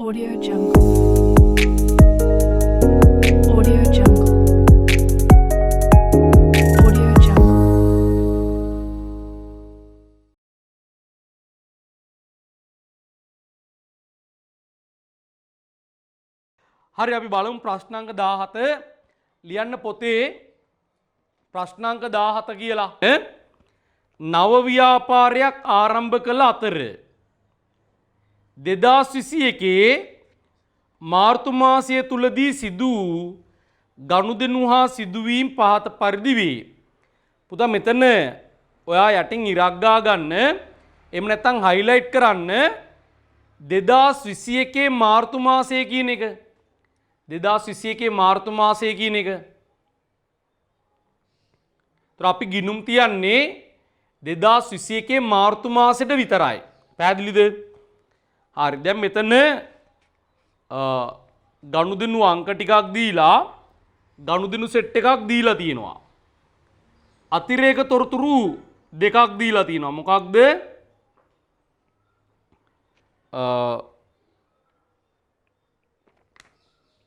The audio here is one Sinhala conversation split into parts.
Audio Jungle. Audio Jungle. Audio Jungle. හරි අපි බලමු ප්‍රශ්නාංක 17 ලියන්න පොතේ ප්‍රශ්නාංක 17 කියලා. නව ව්‍යාපාරයක් ආරම්භ කළ අතර 2021 මාර්තු මාසය තුලදී සිදු වූ ගනුදෙනු හා සිදුවීම් පහත පරිදි වේ. පුතා මෙතන ඔයා යටින් ඉරක් ගා ගන්න. එහෙම නැත්නම් හයිලයිට් කරන්න 2021 මාර්තු මාසය කියන එක. 2021 මාර්තු මාසය කියන එක. ඒතර අපි ගිනුම් තියන්නේ 2021 මාර්තු මාසෙට විතරයි. පැහැදිලිද? හරි. දැන් මෙතන ගනුදෙනු අංක ටිකක් දීලා ගනුදෙනු සෙට් එකක් දීලා තියෙනවා. අතිරේක තොරතුරු දෙකක් දීලා තියෙනවා. මොකක්ද?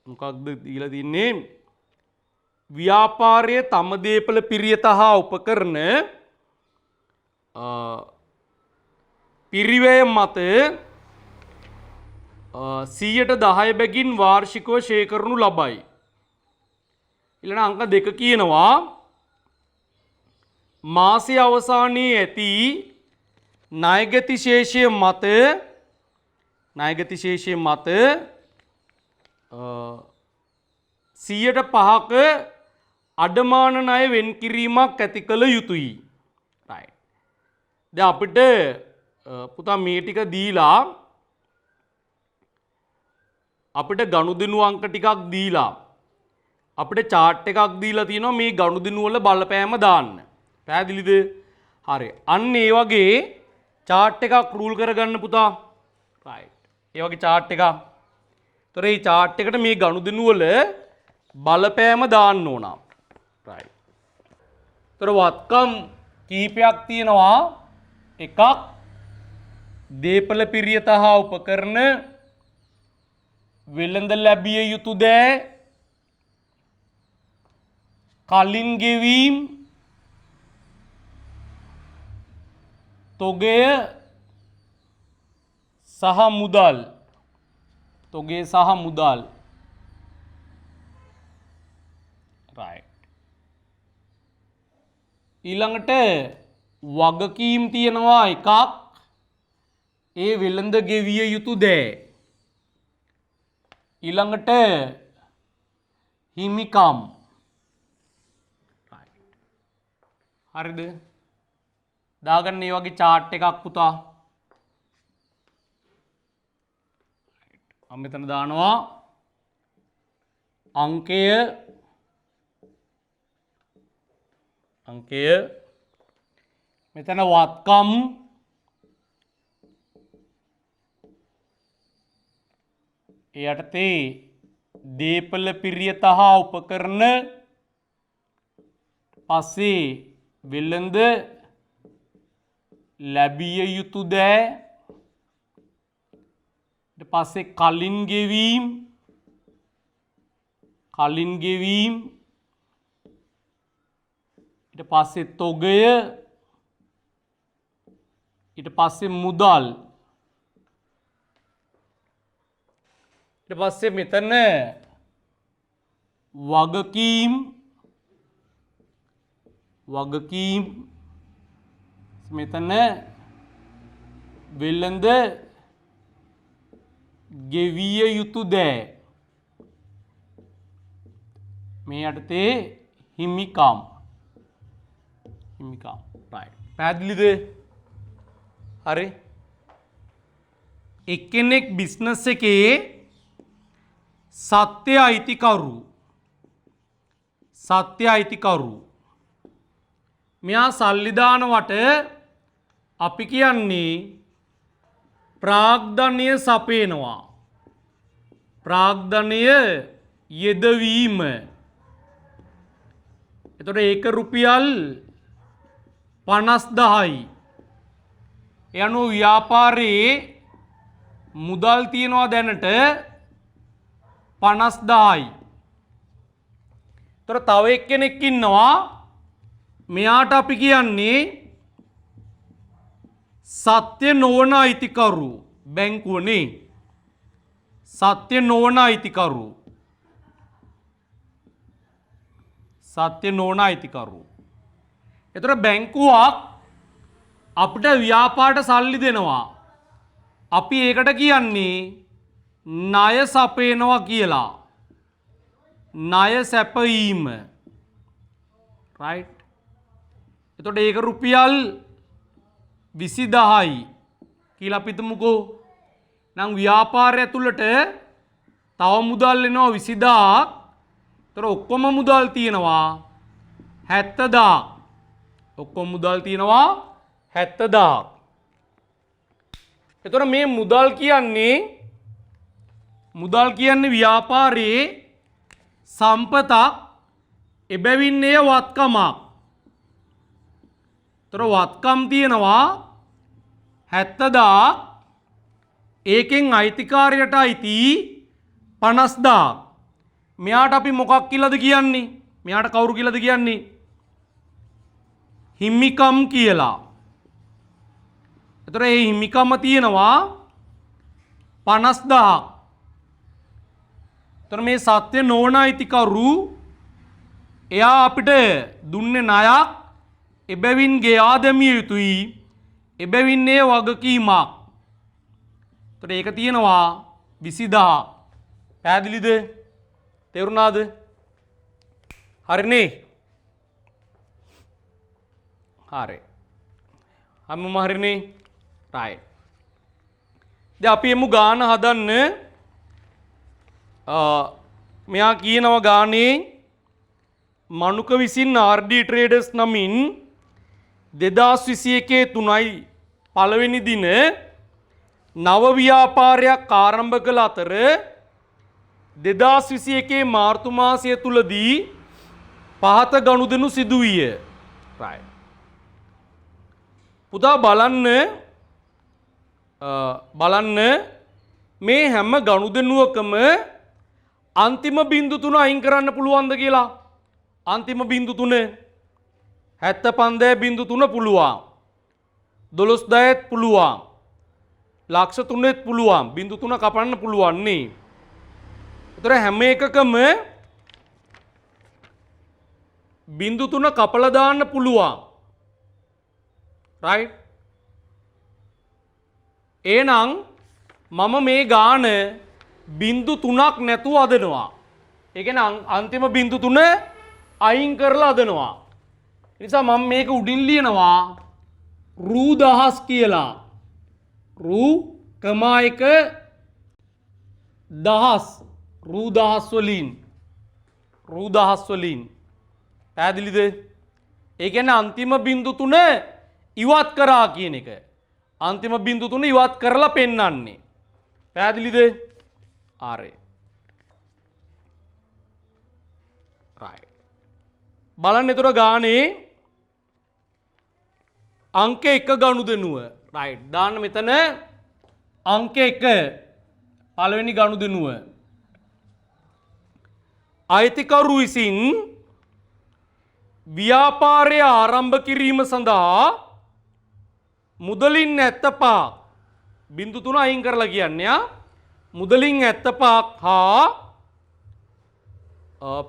මොකක්ද දීලා තින්නේ? ව්‍යාපාරයේ තම දේපල පිරියත හා උපකරණ පිරිවැය මත 10% බැගින් වාර්ෂිකව ෂේ කරනු ලබයි. ඊළඟ අංක 2 කියනවා මාසයේ අවසානයේ ඇති ණයගති ශේෂය මත 105ක අඩමාන ණය වෙන් කිරීමක් ඇති කළ යුතුයි. right. දැන් අපිට පුතා මේ ටික දීලා අපිට ගනුදෙනු අංක ටිකක් දීලා අපිට chart එකක් දීලා තියෙනවා මේ ගනුදෙනු වල බලපෑම දාන්න. පැහැදිලිද? හරි. අන්න ඒ වගේ chart එකක් රූල් කරගන්න පුතා. right. ඒ වගේ chart එකක්. ඒතර මේ chart එකට මේ ගනුදෙනු වල බලපෑම දාන්න ඕන. right. ඒතර වත්කම් කීපයක් තියෙනවා. එකක් දීපල පිරියත හා උපකරණ වෙළඳ ලැබිය යුතු දෑ කලින් ගෙවීම් තොගය සහ මුදල් right. ඊළඟට වගකීම් තියෙනවා එකක් ඒ වෙළඳ ගෙවිය යුතු දෑ. ඊළඟට හිමිකම්. හරිද? දාගන්න මේ වගේ chart එකක් පුතා. මම මෙතන දානවා අංකය මෙතන වත්කම් ඒ යටතේ දීපල පිරියත හා උපකරණ පස්සේ වෙළඳ ලැබිය යුතු දෑ ඊට පස්සේ කලින් ගෙවීම් ඊට පස්සේ තොගය ඊට පස්සේ මුදල් ඊට පස්සේ මෙතන වගකීම් මෙතන වෙළඳ ගෙවිය යුතු දෑ මේ යටතේ හිමිකම් right. පැහැදිලිද? හරි. එක්කෙනෙක් බිස්නස් එකේ සත්‍ය අයිතිකරු මෙයා සල්ලි දානවට අපි කියන්නේ ප්‍රාග්ධනය සපයනවා. ප්‍රාග්ධනය යෙදවීම. එතකොට ඒක රුපියල් 50,000යි. ඒ අනුව ව්‍යාපාරයේ මුදල් තියෙනවා දැනට 50000යි. තොර තව එක්කෙනෙක් ඉන්නවා මෙයාට අපි කියන්නේ සත්‍ය නොවන අයිතිකරු බැංකුවනේ. සත්‍ය නොවන අයිතිකරු. සත්‍ය නොවන අයිතිකරු. එතකොට බැංකුවක් අපිට ව්‍යාපාරට සල්ලි දෙනවා. අපි ඒකට කියන්නේ ණය සපයනවා කියලා. ණය සැපයීම. right? එතකොට ඒක රුපියල් 20000යි කියලා අපි හිතමුකෝ. නම් ව්‍යාපාරය ඇතුළට තව මුදල් එනවා 20000ක්. එතකොට ඔක්කොම මුදල් තියෙනවා 70000ක්. ඔක්කොම මුදල් තියෙනවා 70000ක්. එතකොට මේ මුදල් කියන්නේ ව්‍යාපාරයේ සම්පතක්. එබැවින් එය වත්කමක්. එතකොට වත්කම් තියෙනවා 70000ක්. ඒකෙන් අයිතිකාරයට අයිති 50000ක්. මෙයාට අපි මොකක් කියලාද කියන්නේ? මෙයාට කවුරු කියලාද කියන්නේ? හිමිකම් කියලා. එතකොට මේ හිමිකම තියෙනවා 50000ක්. එතකොට මේ සත්‍ය නොවන අයිතිකරු එයා අපිට දුන්නේ ණයක්. එබැවින් ගෙයා දැමිය යුතුයි. එබැවින් ඒ වගකීමක්. එතකොට ඒක තියෙනවා 20000. පැහැදිලිද? තේරුණාද? හරිනේ. හරි. හැමෝම හරිනේ. right. දැන් අපි එමු ගාන හදන්න. මෙයා කියනවා ගානේ මනුක විසින් RD ට්‍රේඩර්ස් නමින් 2021 3යි පළවෙනි දින නව ව්‍යාපාරයක් ආරම්භ කළ අතර 2021 මාර්තු මාසය තුලදී පහත ගනුදෙනු සිදු විය. right. පුතා බලන්න මේ හැම ගනුදෙනුවකම අන්තිම බිංදු තුන අයින් කරන්න පුළුවන්ද කියලා. අන්තිම බිංදු තුන 75.3 පුළුවන්. 12000ත් පුළුවන්. ලක්ෂ 3ත් පුළුවන්. බිංදු 3 කපන්න පුළුවන් නේ. ඒතර හැම එකකම බිංදු 3 කපලා දාන්න පුළුවන්. right? එහෙනම් මම මේ ගාන බිංදු 3ක් නැතුව අදනවා. ඒ කියන්නේ අන්තිම බිංදු 3 අයින් කරලා අදනවා. ඒ නිසා මම මේක උඩින් ලියනවා රූ 1000 කියලා. රූ කමා එක 1000. රූ 1000 වලින්. රූ 1000 වලින්. පැහැදිලිද? ඒ කියන්නේ අන්තිම බිංදු 3 ඉවත් කරා කියන එක. අන්තිම බිංදු 3 ඉවත් කරලා පෙන්වන්නේ. පැහැදිලිද? හරි. right. බලන්න එතකොට ගානේ අංක 1 ගනුදෙනුව. right. දාන්න මෙතන අංක 1 පළවෙනි ගනුදෙනුව. අයිතිකරු විසින් ව්‍යාපාරය ආරම්භ කිරීම සඳහා මුදලින් 75 බිංදු 3 අයින් කරලා කියන්නේ මුදලින් 75ක් හා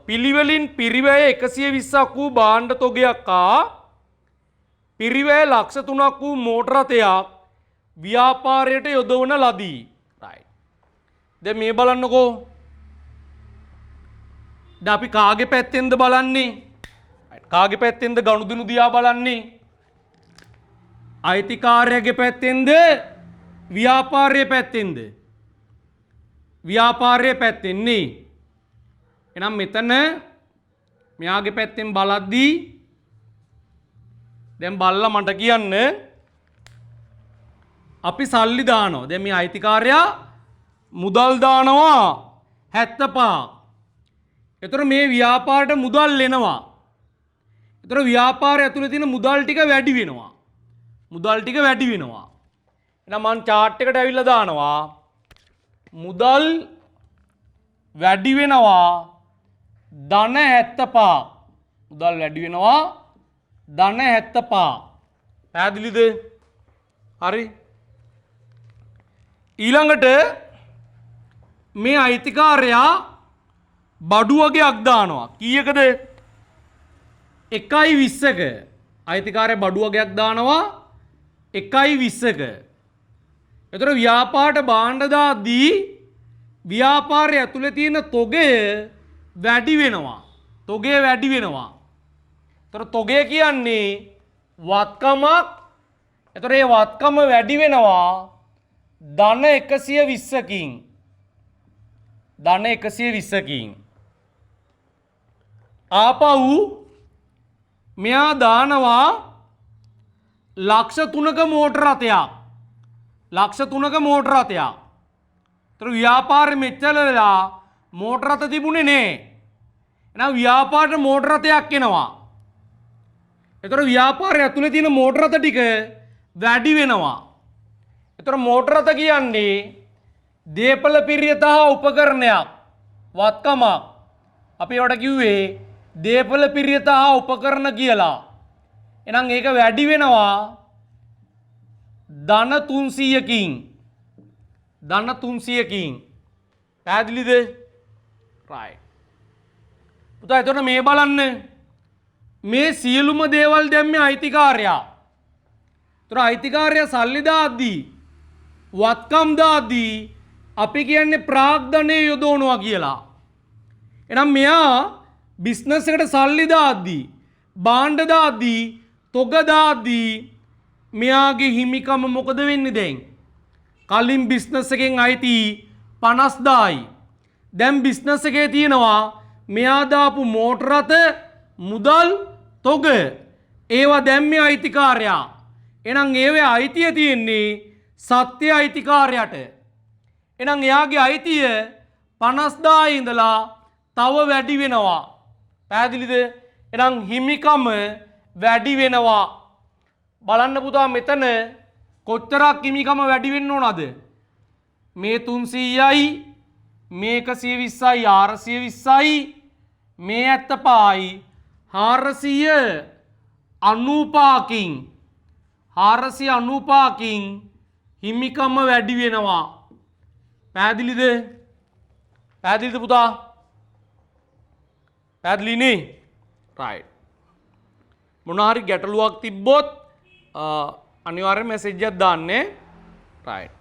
පිළිවෙලින් පිරිවැය 120ක් වූ භාණ්ඩ තොගයක් හා පිරිවැය ලක්ෂ 3ක් වූ මෝටර රථයක් ව්‍යාපාරයට යොදවන ලදී. right. දැන් මේ බලන්නකෝ. දැන් අපි කාගේ පැත්තෙන්ද බලන්නේ? කාගේ පැත්තෙන්ද ගනුදෙනු දිහා බලන්නේ? අයිතිකාරයාගේ පැත්තෙන්ද ව්‍යාපාරයේ පැත්තෙන්ද? ව්‍යාපාරයේ පැත්තෙන්නේ. එහෙනම් මෙතන මෙයාගේ පැත්තෙන් බලද්දී දැන් බලලා මට කියන්න අපි සල්ලි දානවා. දැන් මේ අයිතිකාරයා මුදල් දානවා 75. ඒතර මේ ව්‍යාපාරයට මුදල් එනවා. ඒතර ව්‍යාපාරය ඇතුලේ තියෙන මුදල් ටික වැඩි වෙනවා. මුදල් ටික වැඩි වෙනවා. එහෙනම් මම chart එකට ඇවිල්ලා දානවා මුදල් වැඩි වෙනවා ධන 75. මුදල් වැඩි වෙනවා ධන 75. පැහැදිලිද? හරි. ඊළඟට මේ අයිතිකාරයා බඩු වගේක් දානවා. කීයකද? 1.20ක. අයිතිකාරයා බඩු වගේක් දානවා 1.20ක. එතකොට ව්‍යාපාරට භාණ්ඩ දාද්දී ව්‍යාපාරය ඇතුලේ තියෙන තොගය වැඩි වෙනවා. තොගය වැඩි වෙනවා. එතකොට තොගය කියන්නේ වත්කමක්. එතකොට මේ වත්කම වැඩි වෙනවා ධන 120කින්. ධන 120කින්. ආපහු මෙයා දානවා ලක්ෂ 3ක මෝටර රථයක්. ලක්ෂ 3ක මෝටර රථයක්. ඒතර ව්‍යාපාරෙ මෙච්චර වෙලා මෝටර රථ තිබුණේ නෑ. එහෙනම් ව්‍යාපාරයට මෝටර රථයක් එනවා. ඒතර ව්‍යාපාරය ඇතුලේ තියෙන මෝටර රථ ටික වැඩි වෙනවා. ඒතර මෝටර රථ කියන්නේ දේපල පිරියත හා උපකරණයක්. වත්කමක්. අපි ඒවට කිව්වේ දේපල පිරියත හා උපකරණ කියලා. එහෙනම් ඒක වැඩි වෙනවා ධන 300කින්. ධන 300කින්. පැහැදිලිද? right. පුතා එතකොට මේ බලන්න. මේ සියලුම දේවල් දැම්මේ අයිතිකාරයා. ඒතර අයිතිකාරයා සල්ලි දාද්දී වත්කම් දාද්දී අපි කියන්නේ ප්‍රාග්ධනය යොදවනවා කියලා. එහෙනම් මෙයා බිස්නස් එකට සල්ලි දාද්දී භාණ්ඩ දාද්දී තොග දාද්දී මෙයාගේ හිමිකම මොකද වෙන්නේ දැන්? කලින් බිස්නස් එකෙන් අයිති 50000යි. දැන් බිස්නස් එකේ තියෙනවා මෙයා දාපු මෝටර රථ මුදල් තොග. ඒවා දැන් මේ අයිතිකාරයා. එහෙනම් ඒවේ අයිතිය තියෙන්නේ සත්‍ය අයිතිකාරයාට. එහෙනම් එයාගේ අයිතිය 50000 ඉඳලා තව වැඩි වෙනවා. පැහැදිලිද? එහෙනම් හිමිකම වැඩි වෙනවා. බලන්න පුතා මෙතන කොච්චරක් හිමිකම වැඩි වෙන්න ඕනද? මේ 300යි මේ 120යි 420යි මේ 75යි 495කින් 495කින් හිමිකම වැඩි වෙනවා. පැහැදිලිද? පැහැදිලිද පුතා? පැහැදිලිනේ? right. මොනවා හරි ගැටලුවක් තිබ්බොත් අනිවාර්යෙන් මැසේජ් එකක් දාන්න. right.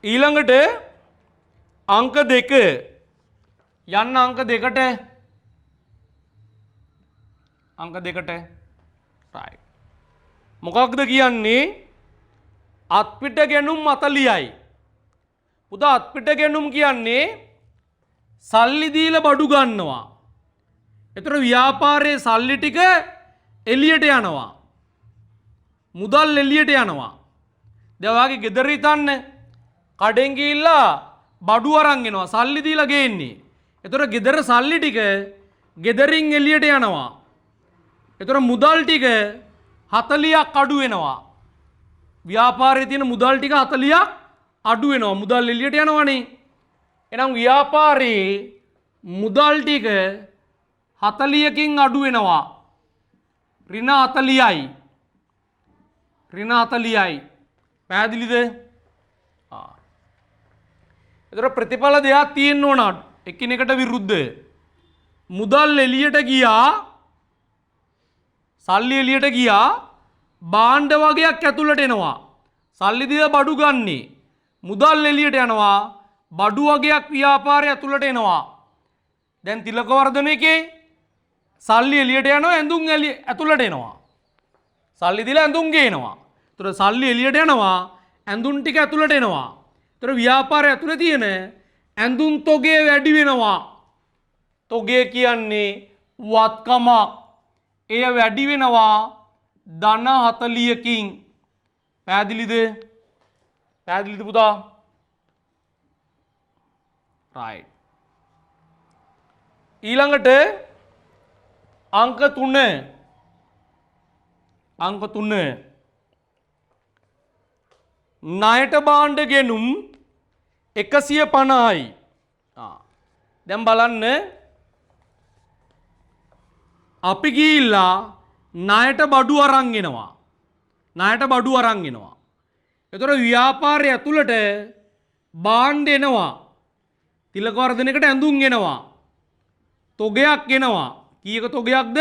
ඊළඟට අංක 2 යන්න අංක 2ට. අංක 2ට. right. මොකක්ද කියන්නේ? අත්පිට ගැනුම් 40යි. පුතා අත්පිට ගැනුම් කියන්නේ සල්ලි දීලා බඩු ගන්නවා. ඒතර ව්‍යාපාරයේ සල්ලි ටික එළියට යනවා. මුදල් එළියට යනවා. දැන් වාගේ ගෙදර හිටන්න කඩෙන් ගිහිල්ලා බඩු අරන් එනවා. සල්ලි දීලා ගේන්නේ. ඒතර ගෙදර සල්ලි ටික ගෙදරින් එළියට යනවා. ඒතර මුදල් ටික 40ක් අඩු වෙනවා. ව්‍යාපාරයේ තියෙන මුදල් ටික 40ක් අඩු වෙනවා. මුදල් එළියට යනවනේ. එහෙනම් ව්‍යාපාරයේ මුදල් ටික 40කින් අඩු වෙනවා. ඍණ 40යි. ඍණ 40යි. පැහැදිලිද? ඒතර ප්‍රතිඵල දෙකක් තියෙන්න ඕන. එකිනෙකට විරුද්ධ. මුදල් එළියට ගියා. සල්ලි එළියට ගියා. භාණ්ඩ වගේක් ඇතුළට එනවා. සල්ලි දීලා බඩු ගන්නේ. මුදල් එළියට යනවා. බඩු වගේක් ව්‍යාපාරය ඇතුළට එනවා. දැන් තිලක වර්ධන එකේ සල්ලි එළියට යනවා ඇඳුම් ඇතුළට එනවා. සල්ලි දීලා ඇඳුම් ගේනවා. ඒතර සල්ලි එළියට යනවා ඇඳුම් ටික ඇතුළට එනවා. ඒතර ව්‍යාපාරය ඇතුළේ තියෙන ඇඳුම් තොගය වැඩි වෙනවා. තොගය කියන්නේ වත්කමක්. එය වැඩි වෙනවා ධන 40කින්. පැහැදිලිද? පැහැදිලිද පුතා? right. ඊළඟට අංක 3. අංක 3 ණයට භාණ්ඩ ගෙනුම් 150යි. දැන් බලන්න අපි ගිහිල්ලා ණයට බඩු අරන් එනවා. ණයට බඩු අරන් එනවා. ඒතර ව්‍යාපාරය ඇතුළට භාණ්ඩ එනවා. තිලක වර්ධනයකට ඇඳුම් එනවා. තොගයක් එනවා. කීයක තොගයක්ද?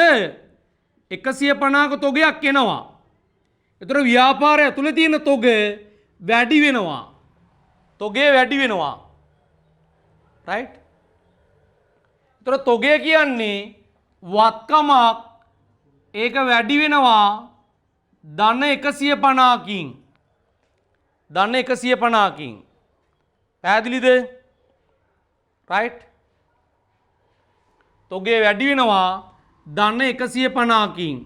150ක තොගයක් එනවා. ඒතර ව්‍යාපාරය ඇතුළේ තියෙන තොග වැඩි වෙනවා. තොගේ වැඩි වෙනවා. රයිට්? ඒතර තොගය කියන්නේ වත්කමක් ඒක වැඩි වෙනවා ධන 150කින්. ධන 150කින්. පැහැදිලිද? රයිට්? තොගේ වැඩි වෙනවා ධන 150කින්.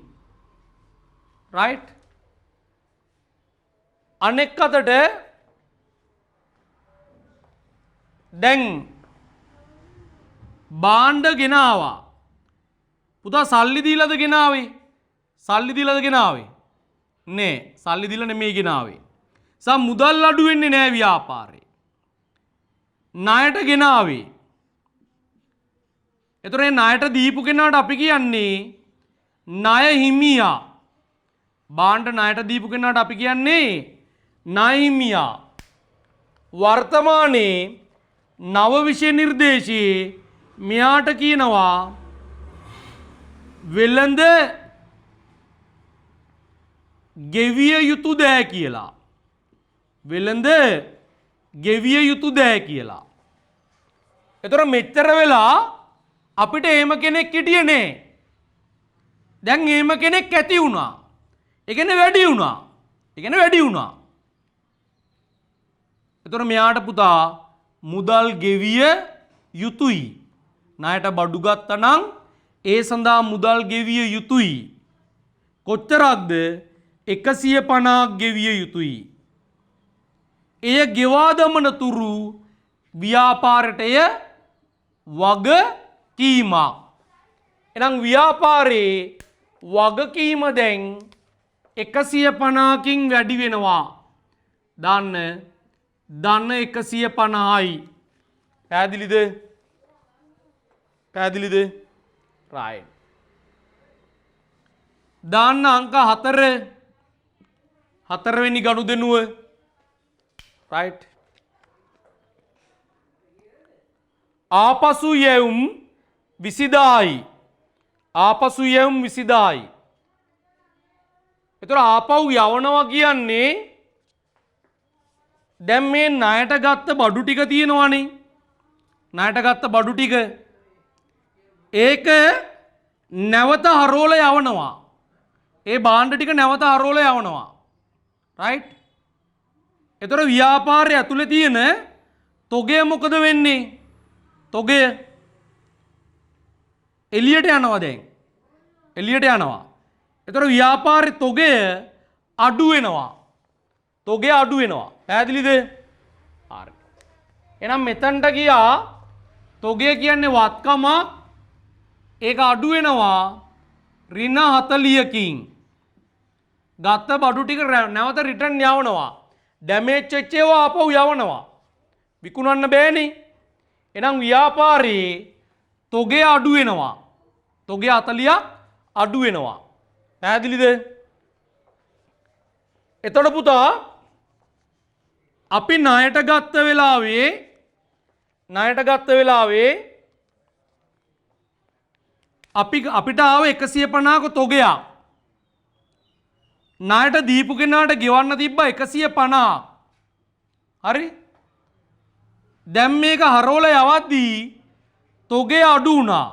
රයිට්? අනෙක් අතට දැන් භාණ්ඩ ගෙනාවා. පුතා සල්ලි දීලාද ගෙනාවේ? සල්ලි දීලාද ගෙනාවේ? නෑ සල්ලි දීලා නෙමෙයි ගෙනාවේ. මුදල් අඩු වෙන්නේ නෑ ව්‍යාපාරේ. ණයට ගෙනාවේ. එතකොට මේ ණයට දීපු කෙනාට අපි කියන්නේ ණය හිමියා. භාණ්ඩ ණයට දීපු කෙනාට අපි කියන්නේ ණය හිමියා. වර්තමානයේ නව විෂය නිර්දේශයේ මෙයාට කියනවා වෙළඳ ගෙවිය යුතු දෑ කියලා. වෙළඳ ගෙවිය යුතු දෑ කියලා. එතකොට මෙච්චර වෙලා අපිට එහෙම කෙනෙක් හිටියේ නේ. දැන් එහෙම කෙනෙක් ඇති වුණා. ඒ කියන්නේ වැඩි වුණා. ඒ කියන්නේ වැඩි වුණා. එතකොට මෙයාට පුතා මුදල් ගෙවිය යුතුයි. ණයට බඩු ගත්තා නම් ඒ සඳහා මුදල් ගෙවිය යුතුයි. කොච්චරක්ද? 150ක් ගෙවිය යුතුයි. එය ගෙවා දමන තුරු ව්‍යාපාරයට වගකීමක්. එහෙනම් ව්‍යාපාරේ වගකීම දැන් 150කින් වැඩි වෙනවා. දාන්න ධන 150යි. පැහැදිලිද? පැහැදිලිද? right. දාන්න අංක 4 හතරවෙනි ගනුදෙනුව. right. ආපසු යැවුම් 20000යි. ආපසු යැවුම් 20000යි. ඒතර ආපහු යවනවා කියන්නේ දැන් මේ ණයට ගත්ත බඩු ටික තියෙනවනේ. ණයට ගත්ත බඩු ටික ඒක නැවත හරෝල යවනවා. ඒ භාණ්ඩ ටික නැවත හරෝල යවනවා. right? ඒතර ව්‍යාපාරය ඇතුලේ තියෙන තොගය මොකද වෙන්නේ? තොගය එළියට යනවා දැන්. එළියට යනවා. ඒතර ව්‍යාපාරේ තොගය අඩු වෙනවා. තොගය අඩු වෙනවා. පැහැදිලිද? හරි. එහෙනම් මෙතනට ගියා තොගය කියන්නේ වත්කමක්. ඒක අඩු වෙනවා ඍණ 40කින්. ගත්ත බඩු ටික නැවත රිටර්න් යවනවා. ඩැමේජ් වෙච්ච ඒවා ආපහු යවනවා. විකුණන්න බෑනේ. එහෙනම් ව්‍යාපාරේ තොගය අඩු වෙනවා. තොගය 40ක් අඩු වෙනවා. පැහැදිලිද? එතකොට පුතා අපි ණයට ගත්ත වෙලාවේ අපිට ආව 150ක තොගයක්. ණයට දීපු කෙනාට ගෙවන්න තිබ්බා 150. හරි? දැන් මේක හරවල යවද්දී තොගය අඩු වුණා.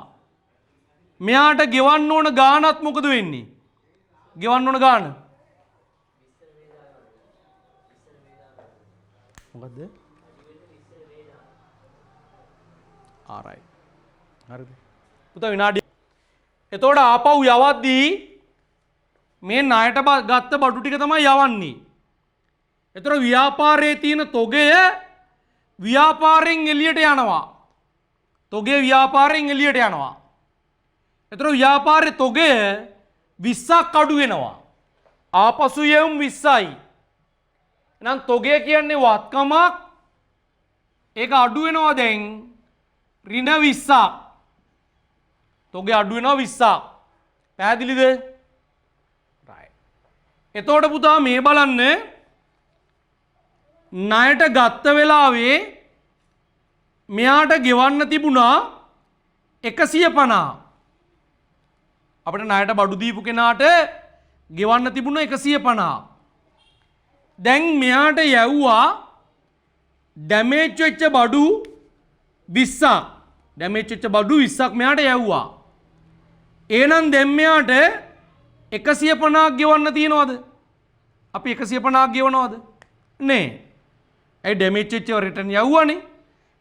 මෙයාට ගෙවන්න ඕන ගාණත් මොකද වෙන්නේ? ගෙවන්න ඕන ගාණ මොකද්ද? alright. හරිද? පුතා විනාඩි. එතකොට ආපහු යවද්දී මේ ණයට ගත්ත බඩු ටික තමයි යවන්නේ. එතකොට ව්‍යාපාරයේ තියෙන තොගය ව්‍යාපාරයෙන් එළියට යනවා. තොගය ව්‍යාපාරයෙන් එළියට යනවා. එතකොට ව්‍යාපාරයේ තොගය 20ක් අඩු වෙනවා. ආපසු යවුම් 20යි. එහෙනම් තොගය කියන්නේ වත්කමක්. ඒක අඩු වෙනවා දැන් ඍණ 20ක්. තොගේ අඩු වෙනවා 20ක්. පැහැදිලිද? right. එතකොට පුතා මේ බලන්න ණයට ගත්ත වෙලාවේ මෙයාට ගෙවන්න තිබුණා 150. අපිට ණයට බඩු දීපු කෙනාට ගෙවන්න තිබුණා 150. දැන් මෙයාට යවුවා ඩැමේජ් වෙච්ච බඩු 20ක්. ඩැමේජ් වෙච්ච බඩු 20ක් මෙයාට යවුවා. එහෙනම් දැන් මෙයාට 150ක් ගෙවන්න තියනවද? අපි 150ක් ගෙවනවද? නේ. ඒ ඩැමේජ් වෙච්ච රිටර්න් යවුවානේ.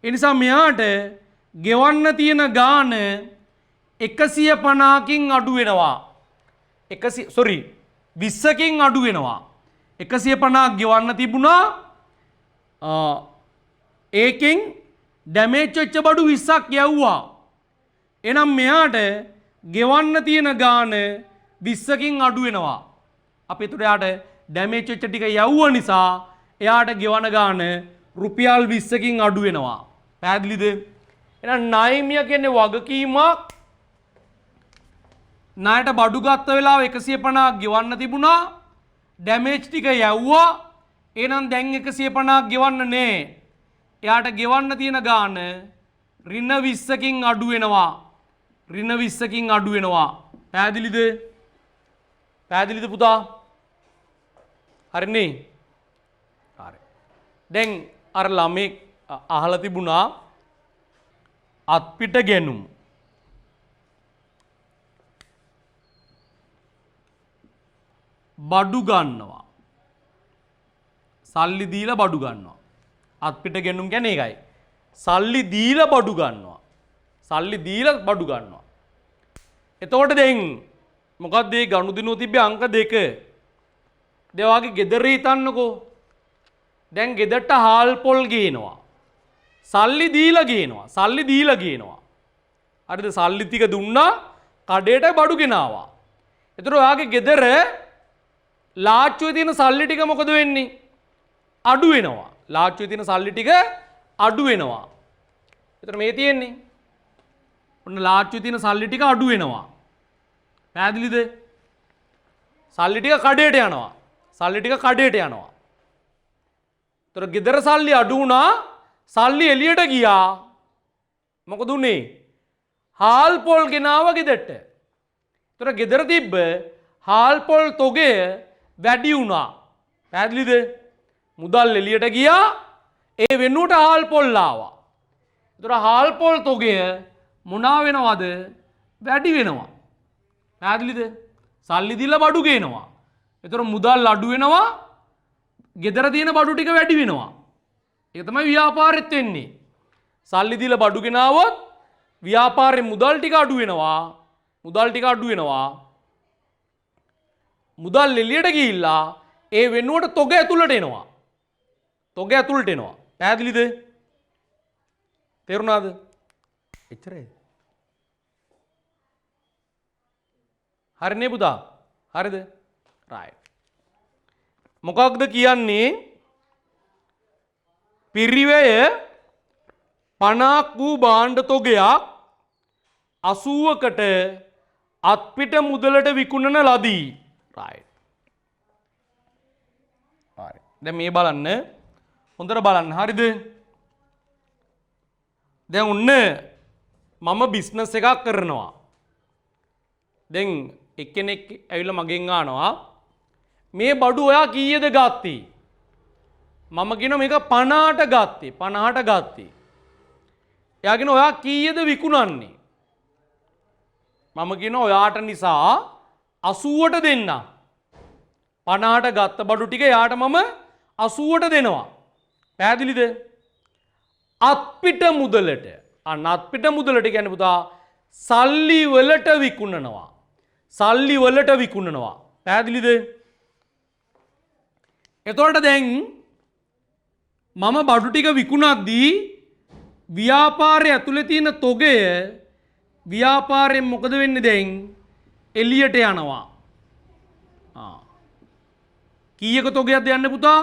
ඒ නිසා මෙයාට ගෙවන්න තියෙන ගාණ 150කින් අඩු වෙනවා. 20කින් අඩු වෙනවා. 150ක් ගෙවන්න තිබුණා. ඒකෙන් ඩැමේජ් වෙච්ච බඩු 20ක් යවුවා. එහෙනම් මෙයාට ගෙවන්න තියෙන ගාණ 20කින් අඩු වෙනවා. අපි එතකොට එයාට ඩැමේජ් වෙච්ච ටික යවුව නිසා එයාට ගෙවන ගාණ රුපියල් 20කින් අඩු වෙනවා. පැහැදිලිද? එහෙනම් ණයමිය කියන්නේ වගකීමක්. ණයට බඩු ගත්ත වෙලාව 150ක් ගෙවන්න තිබුණා. ඩැමේජ් ටික යවුවා. එහෙනම් දැන් 150ක් ගෙවන්න නෑ. එයාට ගෙවන්න තියෙන ගාණ ඍණ 20කින් අඩු වෙනවා. ඍණ 20කින් අඩු වෙනවා. පැහැදිලිද? පැහැදිලිද පුතා? හරිනේ? හරි. දැන් අර ළමේ අහලා තිබුණා අත්පිට ගැනුම්. බඩු ගන්නවා. සල්ලි දීලා බඩු ගන්නවා. අත්පිට ගැනුම් කියන්නේ ඒකයි. සල්ලි දීලා බඩු ගන්නවා. සල්ලි දීලා බඩු ගන්නවා. එතකොට දැන් මොකක්ද මේ ගනුදෙනුව තිබ්බේ අංක 2. දෙවාගේ ගෙදර හිතන්නකෝ. දැන් ගෙදරට හාල් පොල් ගේනවා. සල්ලි දීලා ගේනවා. සල්ලි දීලා ගේනවා. හරිද? සල්ලි ටික දුන්නා කඩේට බඩු ගෙනාවා. එතකොට ඔයාගේ ගෙදර ලාච්චුවේ තියෙන සල්ලි ටික මොකද වෙන්නේ? අඩු වෙනවා. ලාච්චුවේ තියෙන සල්ලි ටික අඩු වෙනවා. එතකොට මේ තියෙන්නේ ඔන්න ලාච්චුවේ තියෙන සල්ලි ටික අඩු වෙනවා. පැහැදිලිද? සල්ලි ටික කඩේට යනවා. සල්ලි ටික කඩේට යනවා. එතකොට ගෙදර සල්ලි අඩු වුණා. සල්ලි එළියට ගියා. මොකද උනේ? හාල් පොල් ගෙනාවා ගෙදරට. එතකොට ගෙදර තිබ්බ හාල් පොල් තොගය වැඩි වුණා. පැහැදිලිද? මුදල් එළියට ගියා. ඒ වෙනුවට හාල් පොල් ආවා. එතකොට හාල් පොල් තොගය මොනවා වෙනවද? වැඩි වෙනවා. පැහැදිලිද? සල්ලි දීලා බඩු ගේනවා. එතකොට මුදල් අඩු වෙනවා. ගෙදර තියෙන බඩු ටික වැඩි වෙනවා. ඒක තමයි ව්‍යාපාරෙත් වෙන්නේ. සල්ලි දීලා බඩු ගෙනාවොත් ව්‍යාපාරේ මුදල් ටික අඩු වෙනවා. මුදල් ටික අඩු වෙනවා. මුදල් එළියට ගිහිල්ලා ඒ වෙනුවට තොග ඇතුළට එනවා. තොග ඇතුළට එනවා. පැහැදිලිද? තේරුණාද? එච්චරයි. හරිනේ පුතා? හරිද? right. මොකක්ද කියන්නේ? පිරිවැය 50ක් වූ භාණ්ඩ තොගයක් 80කට අත්පිට මුදලට විකුණන ලදී. right. හරි. දැන් මේ බලන්න. හොඳට බලන්න. හරිද? දැන් ඔන්න මම බිස්නස් එකක් කරනවා. දැන් එක්කෙනෙක් ඇවිල්ලා මගෙන් අහනවා මේ බඩු ඔයා කීයද ගත්තේ? මම කියනවා මේක 50ට ගත්තේ. 50ට ගත්තේ. එයා කියනවා ඔයා කීයද විකුණන්නේ? මම කියනවා ඔයාට නිසා 80ට දෙන්න. 50ට ගත්ත බඩු ටික එයාට මම 80ට දෙනවා. පැහැදිලිද? අත්පිට මුදලට. අන්න අත්පිට මුදලට කියන්නේ පුතා සල්ලි වලට විකුණනවා. සල්ලි වලට විකුණනවා. පැහැදිලිද? එතකොට දැන් මම බඩු ටික විකුණද්දී ව්‍යාපාරය ඇතුලේ තියෙන තොගය ව්‍යාපාරයෙන් මොකද වෙන්නේ දැන්? එළියට යනවා. කීයක තොගයක්ද යන්නේ පුතා?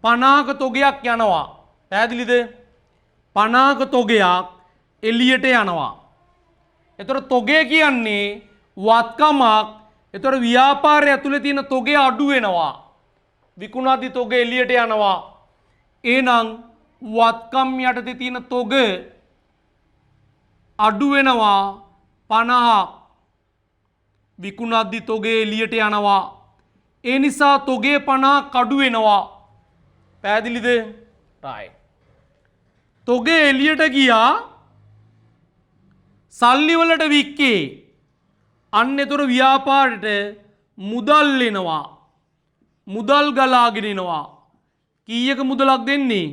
50ක තොගයක් යනවා. පැහැදිලිද? 50ක තොගයක් එළියට යනවා. එතකොට තොගය කියන්නේ වත්කමක්. එතකොට ව්‍යාපාරය ඇතුලේ තියෙන තොගය අඩු වෙනවා. විකුණද්දි තොග එළියට යනවා. එහෙනම් වත්කම් යටතේ තියෙන තොග අඩු වෙනවා 50ක්. විකුණද්දි තොගේ එළියට යනවා. ඒ නිසා තොගේ 50ක් අඩු වෙනවා. පැහැදිලිද? right. තොගේ එළියට ගියා සල්ලි වලට වික්කේ. අන්න ඒතර ව්‍යාපාරයට මුදල් එනවා. මුදල් ගලාගෙන එනවා. කීයක මුදලක් දෙන්නේ?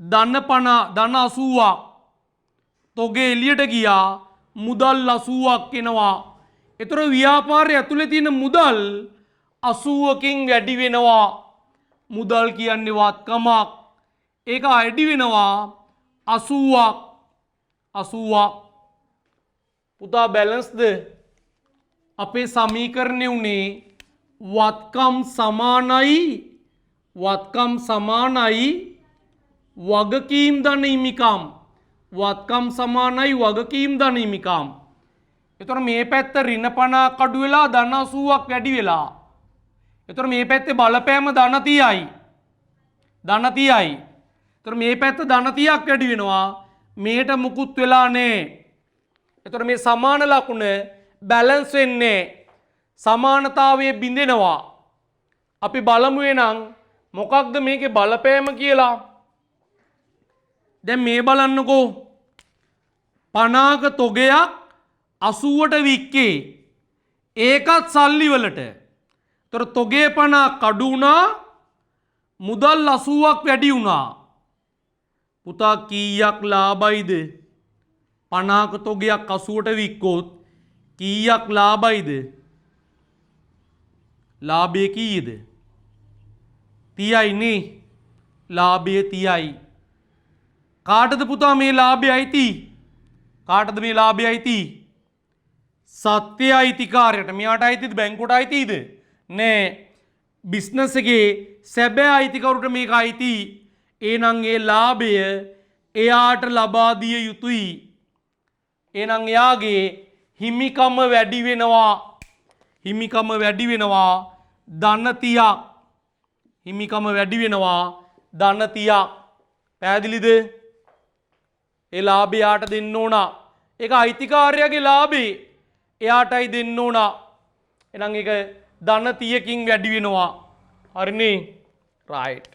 ධන 80ක්. තොගේ එළියට ගියා මුදල් 80ක් එනවා. ඒතර ව්‍යාපාරය ඇතුලේ තියෙන මුදල් 80කින් වැඩි වෙනවා. මුදල් කියන්නේ වත්කමක්. ඒක වැඩි වෙනවා 80ක්. 80ක්. පුතා බැලන්ස්ද? අපේ සමීකරණය උනේ වත්කම් සමානයි වගකීම් ධන හිමිකම්. වත්කම් සමානයි වගකීම් ධන හිමිකම්. එතකොට මේ පැත්ත ඍණ 50ක් අඩු වෙලා ධන 80ක් වැඩි වෙලා. එතකොට මේ පැත්තේ බලපෑම ධන 30යි. ධන 30යි. එතකොට මේ පැත්ත ධන 30ක් වැඩි වෙනවා. මේට මුකුත් වෙලා නැහැ. එතකොට මේ සමාන ලකුණ බැලන්ස් වෙන්නේ. සමානතාවයේ බිඳෙනවා. අපි බලමු එනං මොකක්ද මේකේ බලපෑම කියලා. දැන් මේ බලන්නකෝ 50ක තොගයක් 80ට වික්කේ. ඒකත් සල්ලි වලට. ඒතර තොගේ 50ක් අඩු වුණා මුදල් 80ක් වැඩි වුණා. පුතා කීයක් ලාභයිද? 50ක තොගයක් 80ට වික්කොත් කීයක් ලාභයිද? ලාභය කීයද? 30යි නේ. ලාභය 30යි. කාටද පුතා මේ ලාභය අයිති? කාටද මේ ලාභය අයිති? සත්‍ය අයිතිකාරයට. මෙයාට අයිතිද? බැංකුවට අයිතිද? නෑ. බිස්නස් එකේ සැබෑ අයිතිකරුට මේක අයිති. එහෙනම් ඒ ලාභය එයාට ලබා දිය යුතුයි. එහෙනම් එයාගේ හිමිකම වැඩි වෙනවා. හිමිකම වැඩි වෙනවා ධන 30ක්. හිමිකම වැඩි වෙනවා ධන 30ක්. පැහැදිලිද? ඒ ලාභය යාට දෙන්න ඕන. ඒක අයිතිකාරයාගේ ලාභේ. එයාටයි දෙන්න ඕන. එහෙනම් ඒක ධන 30කින් වැඩි වෙනවා. හරිනේ? right.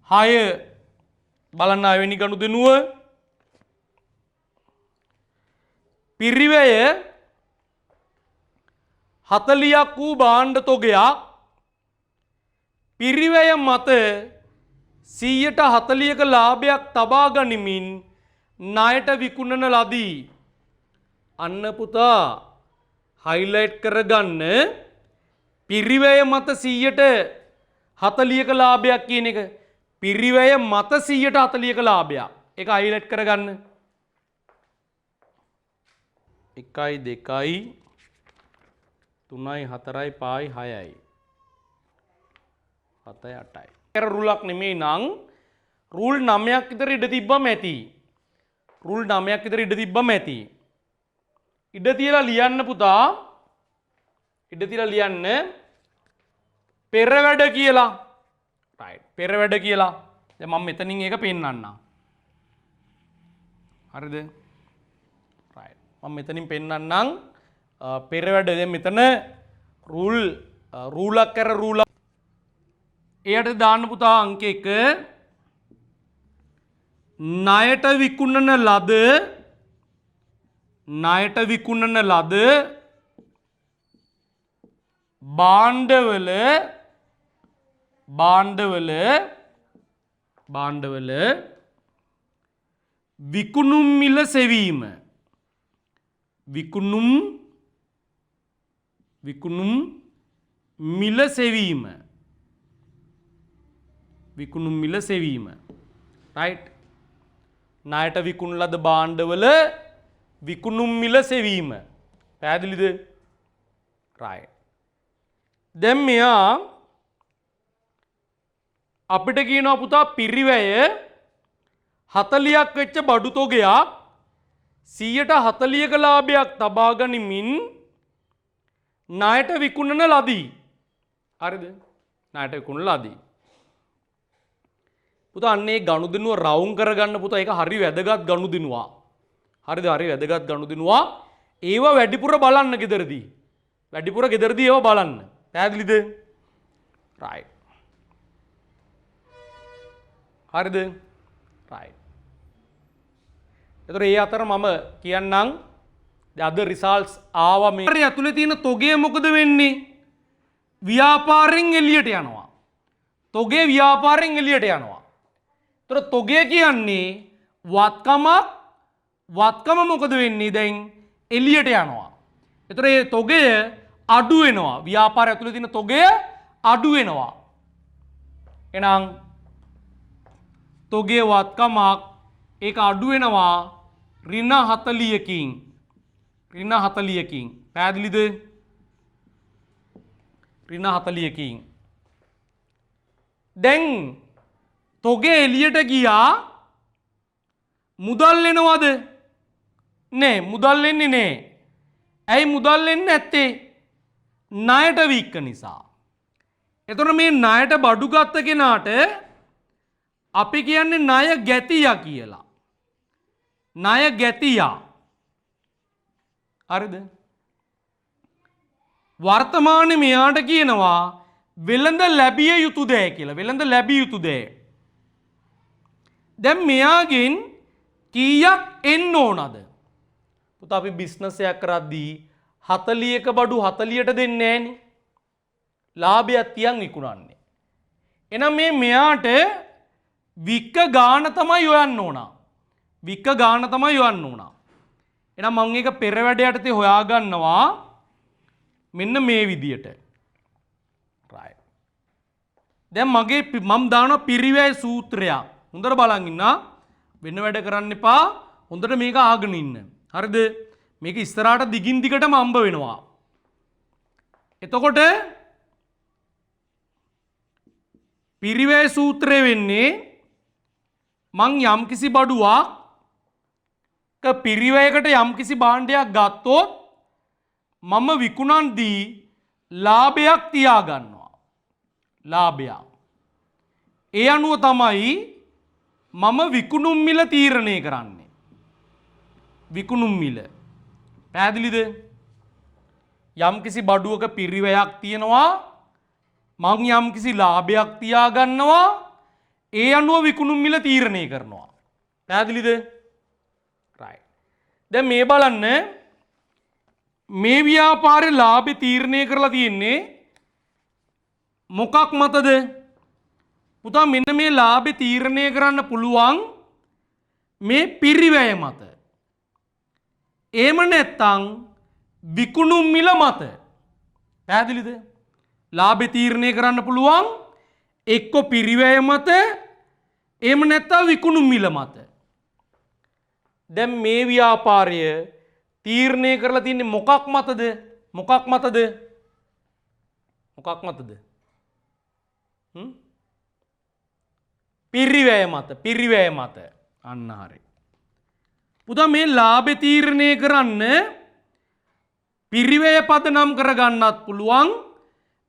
6 බලන්න ආවෙනි ගනුදෙනුව. පිරිවැය 40ක් වූ භාණ්ඩ තොගයක් පිරිවැය මත 140ක ලාභයක් තබා ගනිමින් ණයට විකුණන ලදී. අන්න පුතා හයිලයිට් කරගන්න පිරිවැය මත 140ක ලාභයක් කියන එක. පිරිවැය මත 140ක ලාභයක්. ඒක හයිලයිට් කරගන්න. 1යි 2යි 3යි 4යි 5යි 6යි 7යි 8යි. ඒක රුලක් නෙමෙයි නං. රුල් 9ක් විතර ඉඩ තිබ්බම ඇති. රුල් 9ක් විතර ඉඩ තිබ්බම ඇති. ඉඩ තියලා ලියන්න පුතා. ඉඩ තියලා ලියන්න පෙර වැඩ කියලා. right. පෙර වැඩ කියලා. දැන් මම මෙතනින් ඒක පෙන්නන්නම්. හරිද? right. මම මෙතනින් පෙන්නන්නම් පෙර වැඩ. දැන් මෙතන රූලක් කර රූල. එයට දාන්න පුතා අංක 1 ණයට විකුණන ලද භාණ්ඩවල විකුණුම් මිල සෙවීම. විකුණුම් මිල සෙවීම. විකුණුම් මිල සෙවීම. right. ණයට විකුණන ලද භාණ්ඩවල විකුණුම් මිල සෙවීම. පැහැදිලිද? right. දැන් මෙයා අපිට කියනවා පුතා පිරිවැය 40ක් වෙච්ච බඩු තොගයක් 140ක ලාභයක් තබා ගනිමින් ණයට විකුණන ලදී. හරිද? ණයට විකුණන ලදී. පුතා අන්නේ ගනුදෙනුව රවුම් කරගන්න පුතා ඒක හරි වැදගත් ගනුදෙනුවා. හරිද? හරි වැදගත් ගනුදෙනුවා. ඒව වැඩිපුර බලන්න ගෙදරදී. වැඩිපුර ගෙදරදී ඒව බලන්න. පැහැදිලිද? right. හරිද? right. එතකොට ඒ අතර මම කියන්නම් අද රිසල්ට්ස් ආවා මේ. හරි ඇතුලේ තියෙන තොගය මොකද වෙන්නේ? ව්‍යාපාරයෙන් එළියට යනවා. තොගේ ව්‍යාපාරයෙන් එළියට යනවා. එතකොට තොගය කියන්නේ වත්කම මොකද වෙන්නේ දැන් එළියට යනවා. එතකොට මේ තොගය අඩු වෙනවා. ව්‍යාපාරය ඇතුලේ තියෙන තොගය අඩු වෙනවා. එහෙනම් තොගේ වත්කමක් ඒක අඩු වෙනවා ඍණ 40කින්. ඍණ 40කින්. පැහැදිලිද? ඍණ 40කින්. දැන් තොගේ එළියට ගියා මුදල් එනවද? නෑ මුදල් එන්නේ නෑ. ඇයි මුදල් එන්නේ නැත්තේ? ණයට වික්ක නිසා. එතකොට මේ ණයට බඩු ගත්ත කෙනාට අපි කියන්නේ ණය ගැතියා කියලා. ණය ගැතියා. හරිද? වර්තමානයේ මෙයාට කියනවා වෙළඳ ලැබිය යුතු දෑ කියලා. වෙළඳ ලැබිය යුතු දෑ. දැන් මෙයාගෙන් කීයක් එන්න ඕනද? පුතා අපි බිස්නස් එකක් කරද්දී 40ක බඩු 40ට දෙන්නේ නැහනේ. ලාභයක් තියන් විකුණන්නේ. එහෙනම් මෙයාට වික්ක ගාන තමයි හොයන්න ඕන. වික්ක ගාන තමයි හොයන්න ඕන. එහෙනම් මම ඒක පෙර වැඩ යටතේ හොයාගන්නවා මෙන්න මේ විදියට. right. දැන් මම දානවා පිරිවැය සූත්‍රයක්. හොඳට බලන් ඉන්න. වෙන වැඩ කරන්න එපා. හොඳට මේක ආගෙන ඉන්න. හරිද? මේක ඉස්සරහට දිගින් දිගටම හම්බ වෙනවා. එතකොට පිරිවැය සූත්‍රය වෙන්නේ මං යම්කිසි බඩුවක් පිරිවැයකට යම්කිසි භාණ්ඩයක් ගත්තොත් මම විකුණන්දී ලාභයක් තියාගන්නවා. ලාභයක්. ඒ අනුව තමයි මම විකුණුම් මිල තීරණය කරන්නේ. විකුණුම් මිල. පැහැදිලිද? යම්කිසි බඩුවක පිරිවැයක් තියෙනවා මං යම්කිසි ලාභයක් තියාගන්නවා ඒ අනුව විකුණුම් මිල තීරණය කරනවා. පැහැදිලිද? right. දැන් මේ බලන්න මේ ව්‍යාපාරේ ලාභය තීරණය කරලා තියෙන්නේ මොකක් මතද? පුතා මෙන්න මේ ලාභය තීරණය කරන්න පුළුවන් මේ පිරිවැය මත. එහෙම නැත්නම් විකුණුම් මිල මත. පැහැදිලිද? ලාභය තීරණය කරන්න පුළුවන් එක්ක පිරිවැය මත එහෙම නැත්නම් විකුණුම් මිල මත. දැන් මේ ව්‍යාපාරය තීරණය කරලා තින්නේ මොකක් මතද? මොකක් මතද? මොකක් මතද? පිරිවැය මත. පිරිවැය මත. අන්න හරි. පුතා මේ ලාභය තීරණය කරන්න පිරිවැය පදනම් කරගන්නත් පුළුවන්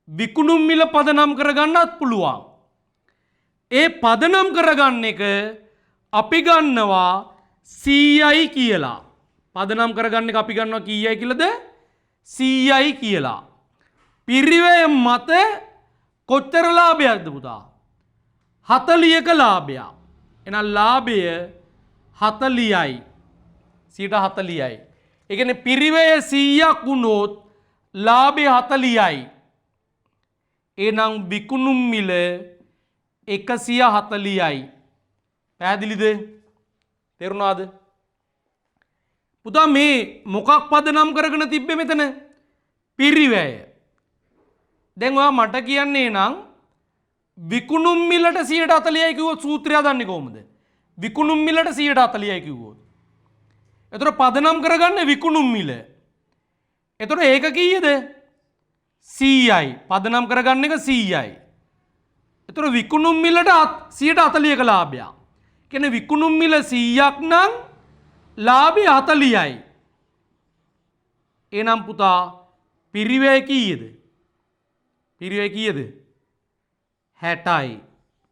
විකුණුම් මිල පදනම් කරගන්නත් පුළුවන්. ඒ පදනම් කරගන්න එක අපි ගන්නවා CI කියලා. පදනම් කරගන්න එක අපි ගන්නවා කීයයි කියලාද? CI කියලා. පිරිවැය මත කොච්චර ලාභයක්ද පුතා? 40ක ලාභයක්. එහෙනම් ලාභය 40යි. 40යි. ඒ කියන්නේ පිරිවැය 100ක් වුණොත් ලාභය 40යි. එහෙනම් විකුණුම් මිල 140යි. පැහැදිලිද? තේරුණාද? පුතා මේ මොකක් පදනම් කරගෙන තිබ්බේ මෙතන? පිරිවැය. දැන් ඔයා මට කියන්නේ නම් විකුණුම් මිලට 140යි කිව්වොත් සූත්‍රය දන්නේ කොහොමද? විකුණුම් මිලට 140යි කිව්වොත්. එතකොට පදනම් කරගන්න විකුණුම් මිල. එතකොට ඒක කීයද? 100යි. පදනම් කරගන්න එක 100යි. එතකොට විකුණුම් මිලට 140ක ලාභයක්. කියන්නේ විකුණුම් මිල 100ක් නම් ලාභය 40යි. එහෙනම් පුතා පිරිවැය කීයද? පිරිවැය කීයද? 60යි.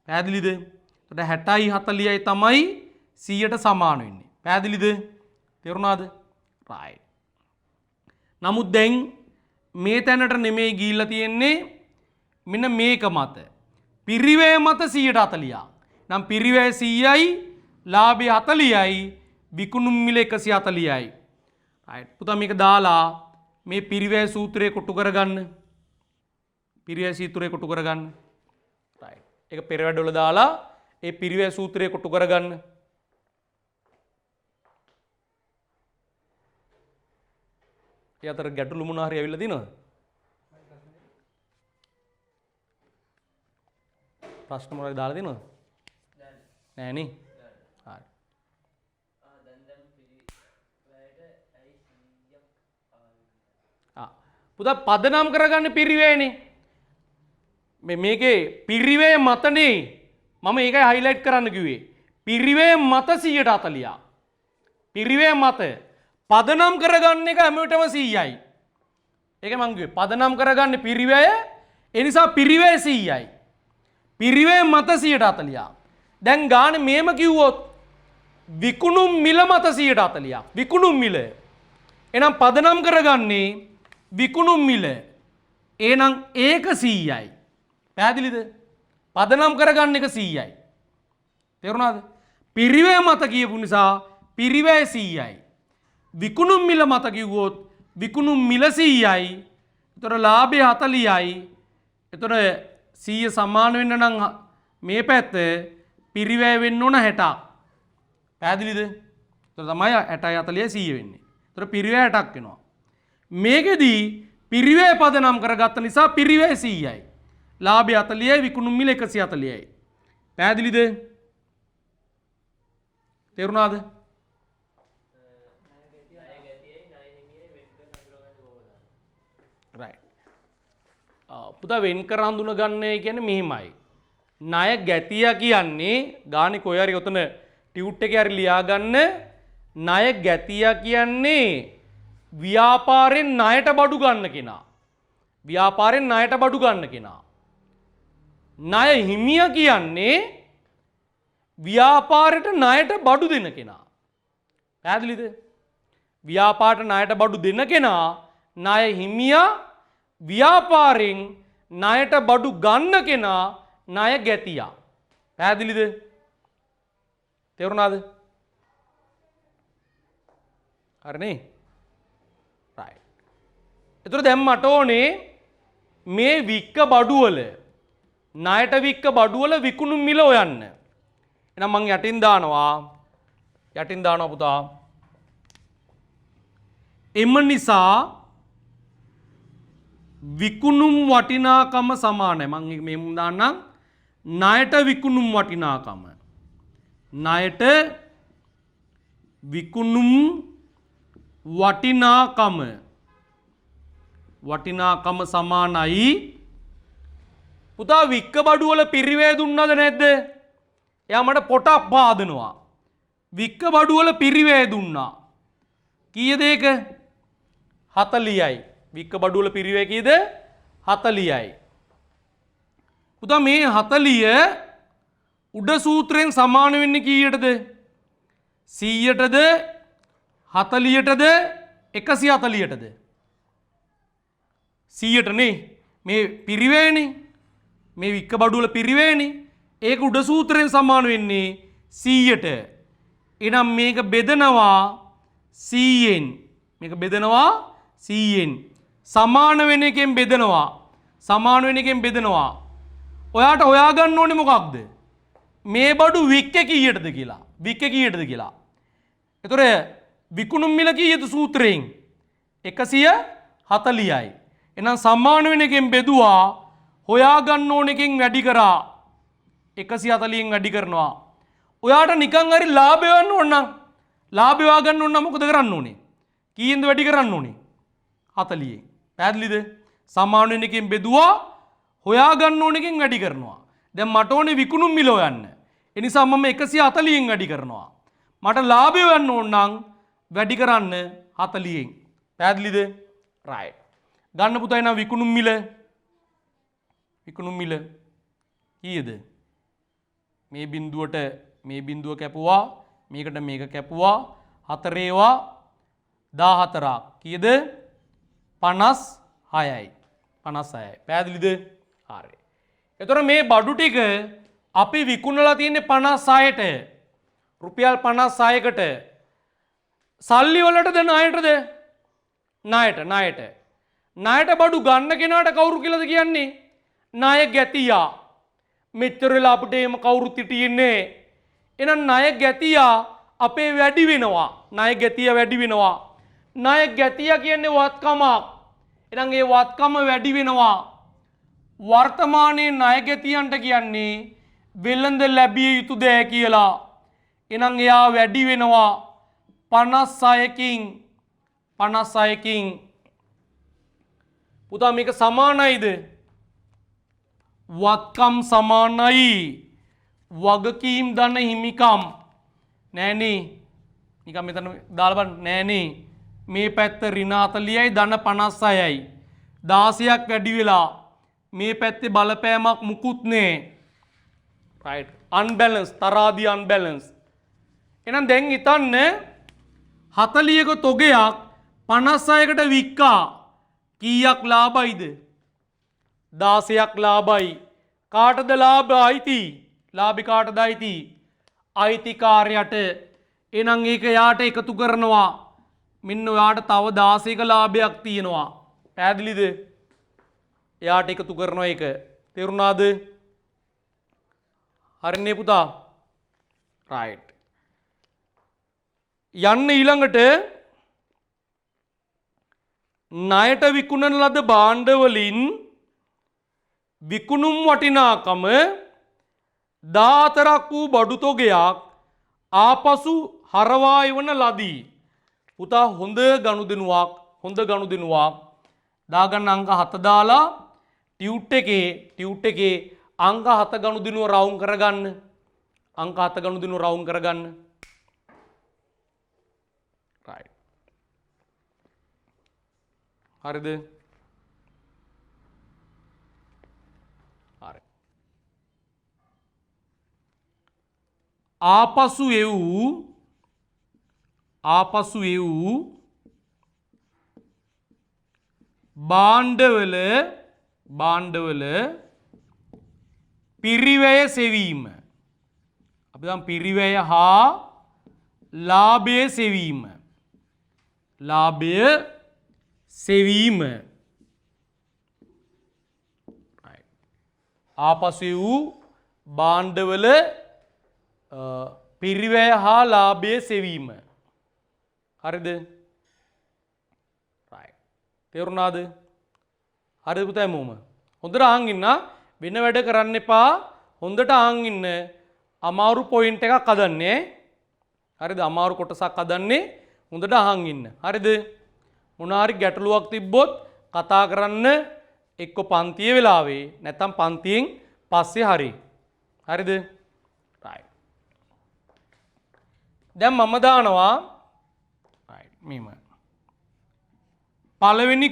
පැහැදිලිද? එතකොට 60යි 40යි තමයි 100ට සමාන වෙන්නේ. පැහැදිලිද? තේරුණාද? right. නමුත් දැන් මේ තැනට නෙමෙයි ගිහිල්ලා තියෙන්නේ මෙන්න මේක මත. පිරිවැය මත 140ක්. නම් පිරිවැය 100යි, ලාභය 40යි, විකුණුම් මිල 140යි. right. පුතා මේක දාලා මේ පිරිවැය සූත්‍රය කොටු කරගන්න. පිරිවැය සූත්‍රය කොටු කරගන්න. right. ඒක පෙර වැඩවල දාලා ඒ පිරිවැය සූත්‍රය කොටු කරගන්න. ඒ අතර ගැටලු මොනවා හරි ඇවිල්ලා දිනවද? ප්‍රශ්න මොනවද දාලා දිනවද? නෑ නේ. හරි. පුතා පදනම් කරගන්න පිරිවැයනේ. මේකේ පිරිවැය මතනේ මම ඒකයි හයිලයිට් කරන්න කිව්වේ. පිරිවැය මත 140ක්. පිරිවැය මත පදනම් කරගන්න එක හැමෝටම 100යි. ඒක මං කිව්වේ පදනම් කරගන්න පිරිවැය ඒ නිසා පිරිවැය 100යි. පිරිවැය මත 140ක්. දැන් ගානේ මේම කිව්වොත් විකුණුම් මිල මත 140ක්. විකුණුම් මිල. එහෙනම් පදනම් කරගන්නේ විකුණුම් මිල. එහෙනම් ඒක 100යි. පැහැදිලිද? පදනම් කරගන්න එක 100යි. තේරුණාද? පිරිවැය මත කියපු නිසා පිරිවැය 100යි. විකුණුම් මිල මත කිව්වොත් විකුණුම් මිල 100යි. එතකොට ලාභය 40යි. එතකොට 100 සමාන වෙන්න නම් මේ පැත්ත පිරිවැය වෙන්න ඕන 60ක්. පැහැදිලිද? එතකොට තමයි 60යි 40යි 100 වෙන්නේ. එතකොට පිරිවැය 60ක් වෙනවා. මේකෙදී පිරිවැය පදනම් කරගත්ත නිසා පිරිවැය 100යි. ලාභය 40යි විකුණුම් මිල 140යි. පැහැදිලිද? තේරුණාද? right. පුතා වෙන් කර හඳුන ගන්න කියන්නේ මෙහිමයි. ණය ගැතිය කියන්නේ ගානේ කොයි හරි උතන ටියුට් එකේ හරි ලියා ගන්න ණය ගැතිය කියන්නේ ව්‍යාපාරෙන් ණයට බඩු ගන්න කෙනා. ව්‍යාපාරෙන් ණයට බඩු ගන්න කෙනා. ණය හිමිය කියන්නේ ව්‍යාපාරයට ණයට බඩු දෙන කෙනා. පැහැදිලිද? ව්‍යාපාරයට ණයට බඩු දෙන කෙනා ණය හිමියා, ව්‍යාපාරෙන් ණයට බඩු ගන්න කෙනා ණය ගැතියා. පැහැදිලිද? තේරුණාද? හරිනේ? right. එතකොට දැන් මට ඕනේ මේ වික්ක බඩුවල ණයට වික්ක බඩුවල විකුණුම් මිල හොයන්න. එහෙනම් මම යටින් දානවා පුතා. එම නිසා විකුණුම් වටිනාකම සමානයි. මම මේ දාන්නම් ණයට විකුණුම් වටිනාකම. ණයට විකුණුම් වටිනාකම සමානයි. පුතා වික්ක බඩුවල පිරිවැය දුන්නද නැද්ද? එයා මට පොටක් පාදනවා. වික්ක බඩුවල පිරිවැය දුන්නා. කීයද ඒක? 40යි. වික්ක බඩුවල පිරිවැය කීයද? 40යි. පුතා මේ 40 උඩ සූත්‍රයෙන් සමාන වෙන්නේ කීයටද? 100ටද 40ටද 140ටද? 100ට නේ. මේ පිරිවැයනේ. මේ වික්ක බඩුවල පිරිවැයනේ. ඒක උඩ සූත්‍රයෙන් සමාන වෙන්නේ 100ට. එහෙනම් මේක බෙදනවා 100ෙන්. මේක බෙදනවා 100ෙන්. සමාන වෙන එකෙන් බෙදනවා. සමාන වෙන එකෙන් බෙදනවා. ඔයාට හොයාගන්න ඕනේ මොකක්ද? මේ බඩු වික්ක කීයටද කියලා. වික්ක කීයටද කියලා. ඒතොර විකුණුම් මිල කීයද සූත්‍රයෙන්? 140යි. එහෙනම් සමාන වෙන එකෙන් බෙදුවා. හොයාගන්න ඕන එකෙන් වැඩි කරා. 140න් වැඩි කරනවා. ඔයාට නිකන් හරි ලාභය ගන්න ඕන නම් ලාභය හොයාගන්න ඕන නම් මොකද කරන්න ඕනේ? කීයෙන්ද වැඩි කරන්න ඕනේ? 40න්. පැහැදිලිද? සමාන වෙන එකෙන් බෙදුවා. හොයාගන්න ඕන එකෙන් වැඩි කරනවා. දැන් මට ඕනේ විකුණුම් මිල හොයන්න. ඒ නිසා මම 140න් වැඩි කරනවා. මට ලාභය ගන්න ඕන නම් වැඩි කරන්න 40න්. පැහැදිලිද? right. ගන්න පුතා එනවා විකුණුම් මිල. විකුණුම් මිල කීයද? මේ බිඳුවට මේ බිඳුව කැපුවා, මේකට මේක කැපුවා, 4 ඒවා 14ක්. කීයද? 56යි. 56යි. පැහැදිලිද? හරි. එතකොට මේ බඩු ටික අපි විකුණලා තියෙන්නේ 56ට. රුපියල් 56කට. සල්ලි වලටද ණයටද? ණයට. ණයට බඩු ගන්න කෙනාට කවුරු කියලාද කියන්නේ? ණය ගැතියා. මෙච්චර වෙලා අපිට එහෙම කවුරුත් හිටියේ. එහෙනම් ණය ගැතියා අපේ වැඩි වෙනවා. ණය ගැතියා වැඩි වෙනවා. ණය ගැතියා කියන්නේ වත්කමක්. එහෙනම් ඒ වත්කම වැඩි වෙනවා. වර්තමානයේ ණය ගැතියන්ට කියන්නේ වෙළඳ ලැබිය යුතු දෑ කියලා. එහෙනම් එයා වැඩි වෙනවා 56කින්. පුතා මේක සමානයිද? වත්කම් සමානයි. වගකීම් ධන හිමිකම් නෑනේ. නිකන් මෙතන දාලා බලන්න නෑනේ. මේ පැත්ත ඍණ 40යි ධන 56යි. 16ක් වැඩි වෙලා මේ පැත්තේ බලපෑමක් මුකුත් නෑ. right. unbalance තරාදී unbalance. එහෙනම් දැන් හිතන්න 40ක තොගයක් 56කට වික්කා කීයක් ලාභයිද? 16ක් ලාභයි. කාටද ලාභ අයිති? ලාභි කාටද අයිති? අයිතිකාරයට. එහෙනම් ඒක යාට එකතු කරනවා. මෙන්න ඔයාට තව 16ක ලාභයක් තියෙනවා. පැහැදිලිද? එයාට එකතු කරනවා ඒක. තේරුණාද? හරිනේ පුතා? right. යන්න ඊළඟට ණයට විකුණන ලද භාණ්ඩ වලින් විකුණුම් වටිනාකම 14ක් වූ බඩු තොගයක් ආපසු හරවා එවන ලදී. පුතා හොඳ ගනුදෙනුවක් දාගන්න අංක 7 දාලා ටියුට් එකේ අංක 7 ගනුදෙනුව රවුම් කරගන්න. අංක 7 ගනුදෙනුව රවුම් කරගන්න. right. හරිද? හරි. ආපසු එවූ භාණ්ඩවල පිරිවැය සෙවීම. අපි දැන් පිරිවැය හා ලාභය සෙවීම. ආපසු වූ භාණ්ඩවල පිරිවැය හා ලාභය සෙවීම. හරිද? right. තේරුණාද? හරිද පුතා හැමෝම? හොඳට අහන් ඉන්න. වෙන වැඩ කරන්න එපා. හොඳට අහන් ඉන්න. අමාරු පොයින්ට් එකක් හදන්නේ. හරිද? අමාරු කොටසක් හදන්නේ. හොඳට අහන් ඉන්න. හරිද? මොනාරි ගැටලුවක් තිබ්බොත් කතා කරන්න එක්ක පන්තියේ වෙලාවේ නැත්නම් පන්තියෙන් පස්සේ හරි. හරිද? right. දැන් මම දානවා right මෙහෙම. පළවෙනි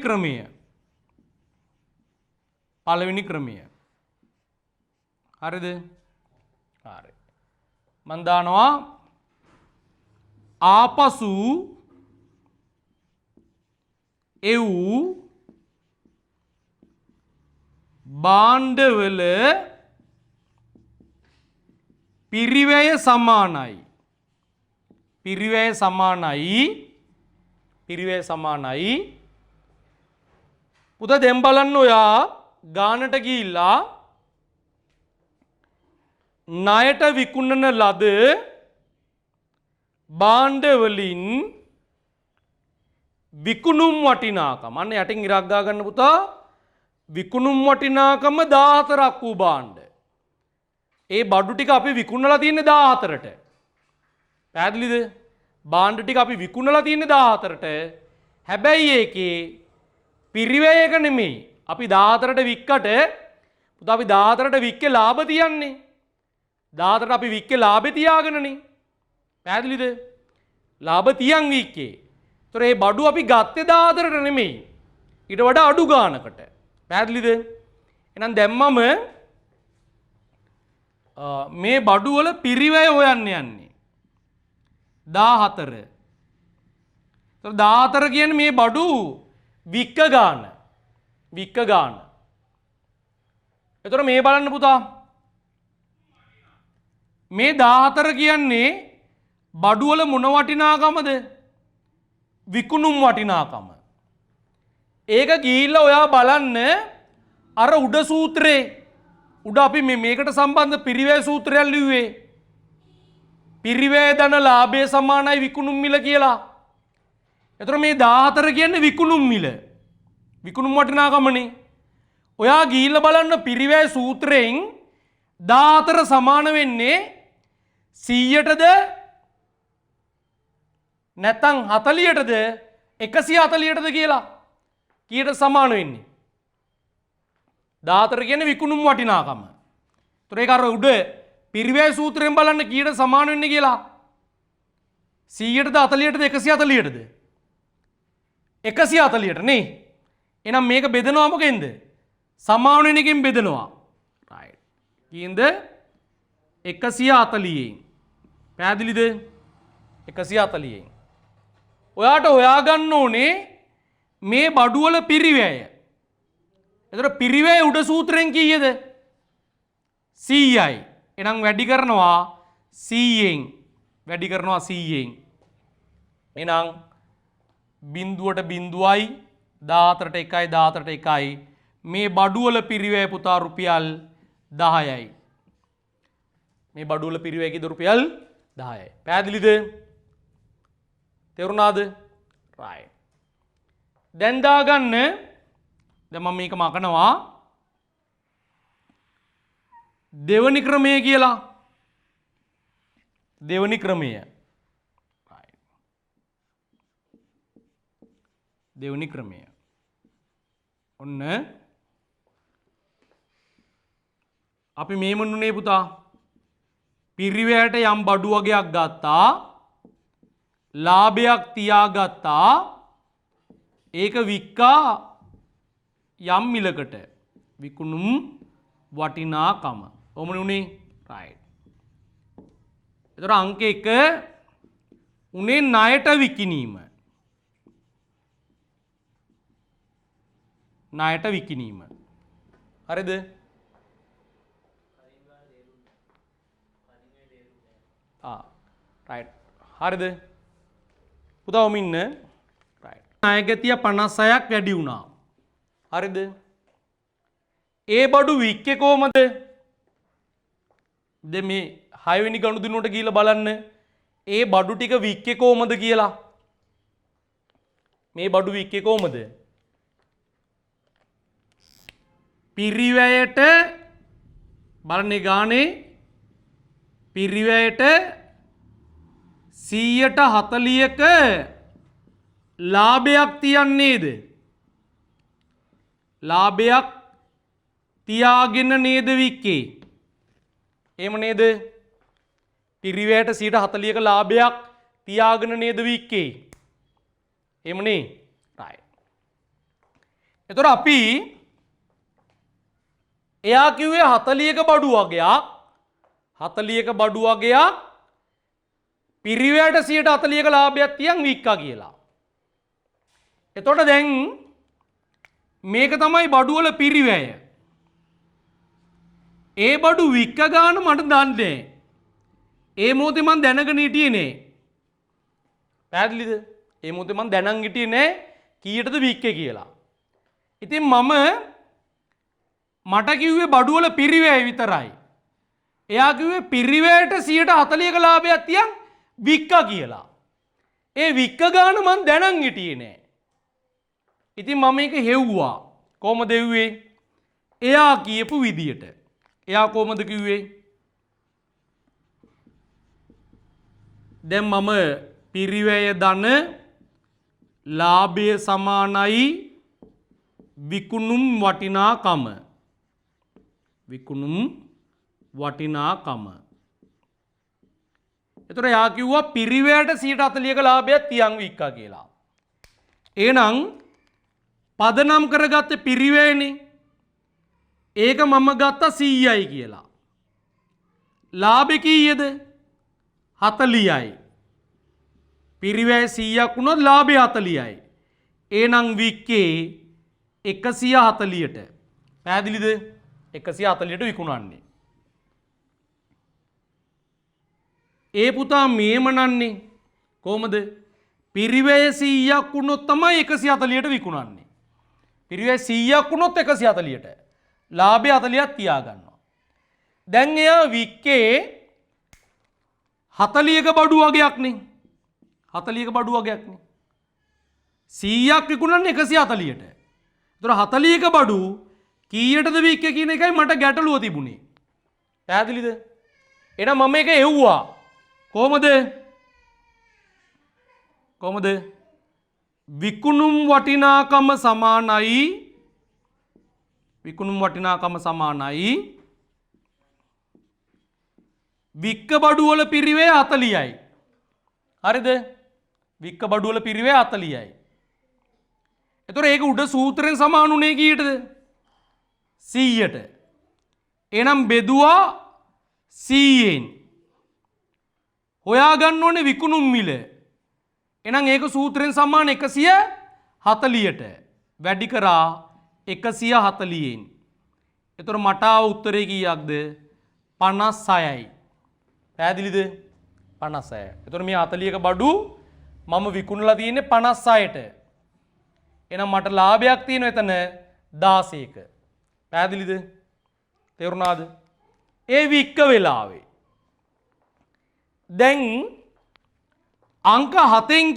ක්‍රමය. හරිද? හරි. මම දානවා ආපසු එවූ භාණ්ඩවල පිරිවැය සමානයි. පුතා දැන් බලන්න ඔයා ගානට ගිහිල්ලා ණයට විකුණන ලද භාණ්ඩ වලින් විකුණුම් වටිනාකම අන්න යටින් ඉරක් ගා ගන්න පුතා. විකුණුම් වටිනාකම 14ක් වූ භාණ්ඩ. ඒ බඩු ටික අපි විකුණලා තියෙන්නේ 14ට. පැහැදිලිද? භාණ්ඩ ටික අපි විකුණලා තියෙන්නේ 14ට. හැබැයි ඒකේ පිරිවැය එක නෙමෙයි. අපි 14ට වික්කට පුතා අපි 14ට වික්කේ ලාභ තියන්නේ. 14ට අපි වික්කේ ලාභේ තියාගෙනනේ. පැහැදිලිද? ලාභ තියන් වික්කේ. ඒතර මේ බඩු අපි ගත්තේ 14ට නෙමෙයි. ඊට වඩා අඩු ගානකට. පැහැදිලිද? එහෙනම් දැන් මම මේ බඩු වල පිරිවැය හොයන්න යන්නේ 14. ඒතර 14 කියන්නේ මේ බඩු වික්ක ගාන. වික්ක ගාන. ඒතර මේ බලන්න පුතා. මේ 14 කියන්නේ බඩු වල මොන වටිනාකමද? විකුණුම් වටිනාකම. ඒක ගිහිල්ලා ඔයා බලන්න අර උඩ සූත්‍රේ උඩ අපි මේකට සම්බන්ධ පිරිවැය සූත්‍රයක් ලිව්වේ. පිරිවැය ධන ලාභය සමානයි විකුණුම් මිල කියලා. එතකොට මේ 14 කියන්නේ විකුණුම් මිල. විකුණුම් වටිනාකමනේ. ඔයා ගිහිල්ලා බලන්න පිරිවැය සූත්‍රයෙන් 14 සමාන වෙන්නේ 100ටද නැත්නම් 40ටද 140ටද කියලා කීයට සමාන වෙන්නේ? 14 කියන්නේ විකුණුම් වටිනාකම. ඒතර ඒක අර උඩ පිරිවැය සූත්‍රයෙන් බලන්න කීයට සමාන වෙන්නේ කියලා. 100ටද 40ටද 140ටද? 140ට නේ. එහෙනම් මේක බෙදනවා මොකෙන්ද? සමාන වෙන එකෙන් බෙදනවා. රයිට්. කීන්ද? 140න්. පැහැදිලිද? 140න්. ඔයාට හොයාගන්න ඕනේ මේ බඩු වල පිරිවැය. එතකොට පිරිවැය උඩ සූත්‍රයෙන් කීයද? 100යි. එහෙනම් වැඩි කරනවා 100න්. වැඩි කරනවා 100න්. එහෙනම් බිඳුවට බිඳුවයි 14ට 1යි 14ට 1යි මේ බඩු වල පිරිවැය පුතා රුපියල් 10යි. මේ බඩු වල පිරිවැය කීයද? රුපියල් 10යි. පැහැදිලිද? තේරුණාද? රයිට්. දැන් දාගන්න දැන් මම මේක මකනවා දෙවනි ක්‍රමය කියලා. දෙවනි ක්‍රමය. දෙවනි ක්‍රමය. ඔන්න අපි මේම නුනේ පුතා. පිරිවැයට යම් බඩු වගයක් ගත්තා. ලාභයක් තියාගත්තා. ඒක වික්කා යම් මිලකට. විකුණුම් වටිනාකම. කොහොමද උනේ? රයිට්. ඒතර අංක 1 උනේ ණයට විකිණීම. ණයට විකිණීම. හරිද? රයිට්. හරිද? පුතා ඔම ඉන්න. රයිට්. ණය ගතිය 56ක් වැඩි වුණා. හරිද? ඒ බඩු වික්කේ කොහමද? දැන් මේ 6 වෙනි ගනුදෙනුවට ගිහිල්ලා බලන්න. ඒ බඩු ටික වික්කේ කොහමද කියලා. මේ බඩු වික්කේ කොහමද? පිරිවැයට බලන්නේ ගානේ පිරිවැයට 140ක ලාභයක් තියන්නේද? ලාභයක් තියාගෙන නේද වික්කේ? එහෙම නේද? පිරිවැයට 140ක ලාභයක් තියාගෙන නේද වික්කේ? එහෙමනේ. රයිට්. එතකොට අපි එයා කිව්වේ 40ක බඩු වගයක් 40ක බඩු වගයක් පිරිවැයට 140ක ලාභයක් තියන් වික්කා කියලා. එතකොට දැන් මේක තමයි බඩු වල පිරිවැය. ඒ බඩු වික්ක ගාන මට දන්නේ. ඒ මොහොතේ මම දැනගෙන හිටියේ නේ. පැහැදිලිද? ඒ මොහොතේ මම දැනන් හිටියේ නේ කීයටද වික්කේ කියලා. ඉතින් මට කිව්වේ බඩු වල පිරිවැය විතරයි. එයා කිව්වේ පිරිවැයට 140ක ලාභයක් තියන් වික්කා කියලා. ඒ වික්ක ගාන මම දැනන් හිටියේ නෑ. ඉතින් මම මේක හෙව්වා. කොහමද හෙව්වේ? එයා කියපු විදියට. එයා කොහමද කිව්වේ? දැන් මම පිරිවැය ධන ලාභය සමානයි විකුණුම් වටිනාකම. විකුණුම් වටිනාකම එතකොට යා කිව්වා පිරිවැයට 140ක ලාභයක් තියන් වික්කා කියලා. එහෙනම් පදනම් කරගත්තේ පිරිවැයනේ. ඒක මම ගත්තා 100යි කියලා. ලාභේ කීයද? 40යි. පිරිවැය 100ක් වුණොත් ලාභය 40යි. එහෙනම් වික්කේ 140ට. පැහැදිලිද? 140ට විකුණන්නේ. ඒ පුතා මේම නන්නේ කොහමද? පිරිවැය 100ක් වුණොත් තමයි 140ට විකුණන්නේ. පිරිවැය 100ක් වුණොත් 140ට. ලාභය 40ක් තියාගන්නවා. දැන් එයා වික්කේ 40ක බඩු වගයක් නේ. 40ක බඩු වගයක් නේ. 100ක් විකුණන්නේ 140ට. ඒතර 40ක බඩු කීයටද වික්කේ කියන එකයි මට ගැටලුව තිබුණේ. පැහැදිලිද? එහෙනම් මම මේක එව්වා. කොහමද? විකුණුම් වටිනාකම සමානයි වික්ක බඩුවල පිරිවැය 40යි. හරිද? වික්ක බඩුවල පිරිවැය 40යි. එතකොට ඒක උඩ සූත්‍රයෙන් සමානුනේ කීයටද? 100ට. එහෙනම් බෙදුවා 100ෙන්. හොයාගන්න ඕනේ විකුණුම් මිල. එහෙනම් ඒක සූත්‍රයෙන් සමාන 140ට. වැඩි කරා 140ෙන්. එතකොට මට ආව උත්තරේ කීයක්ද? 56යි. පැහැදිලිද? 56. එතකොට මේ 40ක බඩු මම විකුණලා තියෙන්නේ 56ට. එහෙනම් මට ලාභයක් තියෙනවා එතන 16ක. පැහැදිලිද? තේරුණාද? ඒ වික්ක වෙලාවේ. දැන් අංක 7න්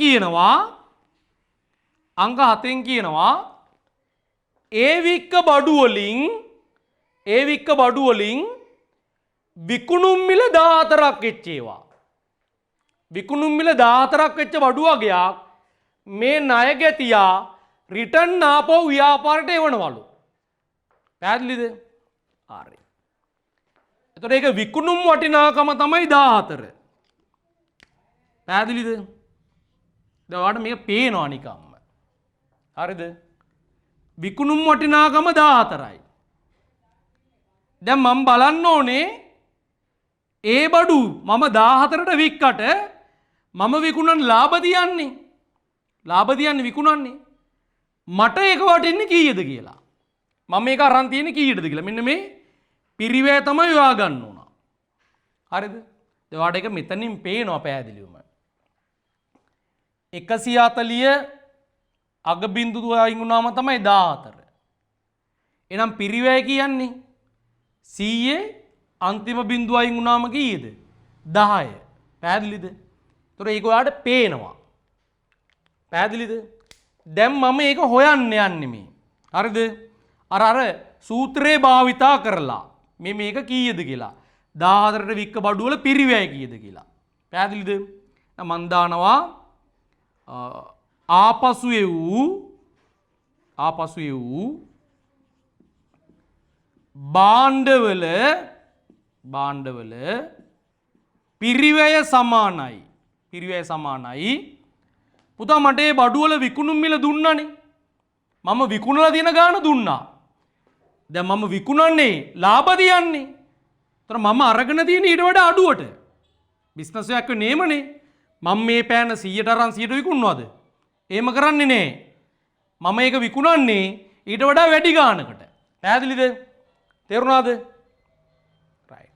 කියනවා ඒ වික්ක බඩු වලින් විකුණුම් මිල 14ක් වෙච්ච ඒවා. විකුණුම් මිල 14ක් වෙච්ච බඩු වගයක් මේ ණය ගැතියා රිටර්න් ආපහු ව්‍යාපාරයට එවනවලු. පැහැදිලිද? හරි. එතකොට ඒක විකුණුම් වටිනාකම තමයි 14. පැහැදිලිද? දැන් ඔයාලට මේක පේනවා නිකම්ම. හරිද? විකුණුම් වටිනාකම 14යි. දැන් මම බලන්න ඕනේ ඒ බඩු මම 14ට වික්කට මම විකුණන ලාභ තියන්නේ විකුණන්නේ මට ඒක වටින්නේ කීයද කියලා. මම මේක අරන් තියෙන්නේ කීයටද කියලා. මෙන්න මේ පිරිවැය තමයි හොයාගන්න ඕන. හරිද? දැන් ඔයාලට ඒක මෙතනින් පේනවා පැහැදිලිවම. 140 අග බිඳුව අයින් වුණාම තමයි 14. එහෙනම් පිරිවැය කියන්නේ 100 අන්තිම බිඳුව අයින් වුණාම කීයද? 10. පැහැදිලිද? ඒතර ඒක ඔයාලට පේනවා. පැහැදිලිද? දැන් මම ඒක හොයන්න යන්නේ මේ. හරිද? අර සූත්‍රේ භාවිතා කරලා මේක කීයද කියලා. 14ට වික්ක බඩු වල පිරිවැය කීයද කියලා. පැහැදිලිද? මම දානවා ආපසු එවූ භාණ්ඩවල පිරිවැය සමානයි. පුතා මට මේ බඩු වල විකුණුම් මිල දුන්නානේ. මම විකුණලා දින ගාන දුන්නා. දැන් මම විකුණන්නේ ලාභ තියන්නේ. ඒතර මම අරගෙන තියෙන ඊට වඩා අඩුවට. බිස්නස් එකක් නේමනේ. මම මේ පෑන 100ට අරන් 100ට විකුණනවද? එහෙම කරන්නේ නෑ. මම ඒක විකුණන්නේ ඊට වඩා වැඩි ගානකට. පැහැදිලිද? තේරුණාද? රයිට්.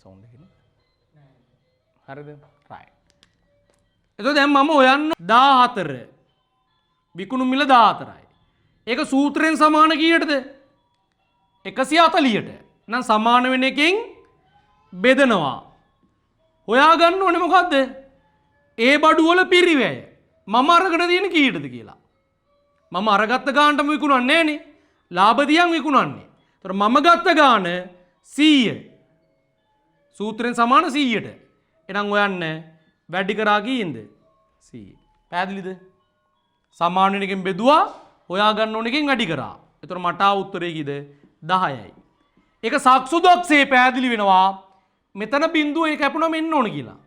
සවුන්ඩ් එක හරිද? රයිට්. එතකොට දැන් මම හොයන්න 14 විකුණුම් මිල 14යි. ඒක සූත්‍රයෙන් සමාන කීයටද? 140ට. එහෙනම් සමාන වෙන එකෙන් බෙදනවා. හොයාගන්න ඕනේ මොකද්ද? ඒ බඩු වල පිරිවැය. මම අරගෙන තියෙන කීයටද කියලා. මම අරගත්ත ගානටම විකුණන්නේ නෑනේ. ලාභ දියන් විකුණන්නේ. ඒතර මම ගත්ත ගාන 100. සූත්‍රයෙන් සමාන 100ට. එහෙනම් හොයන්න වැඩි කරා කීයද? 100. පැහැදිලිද? සමාන වෙන එකෙන් බෙදුවා හොයාගන්න ඕන එකෙන් වැඩි කරා. ඒතර මට ආ උත්තරේ කීයද? 10යි. ඒක සක්සුදක්සේ පැහැදිලි වෙනවා. මෙතන බිඳුව ඒ කැපුණාම එන්න ඕන කියලා.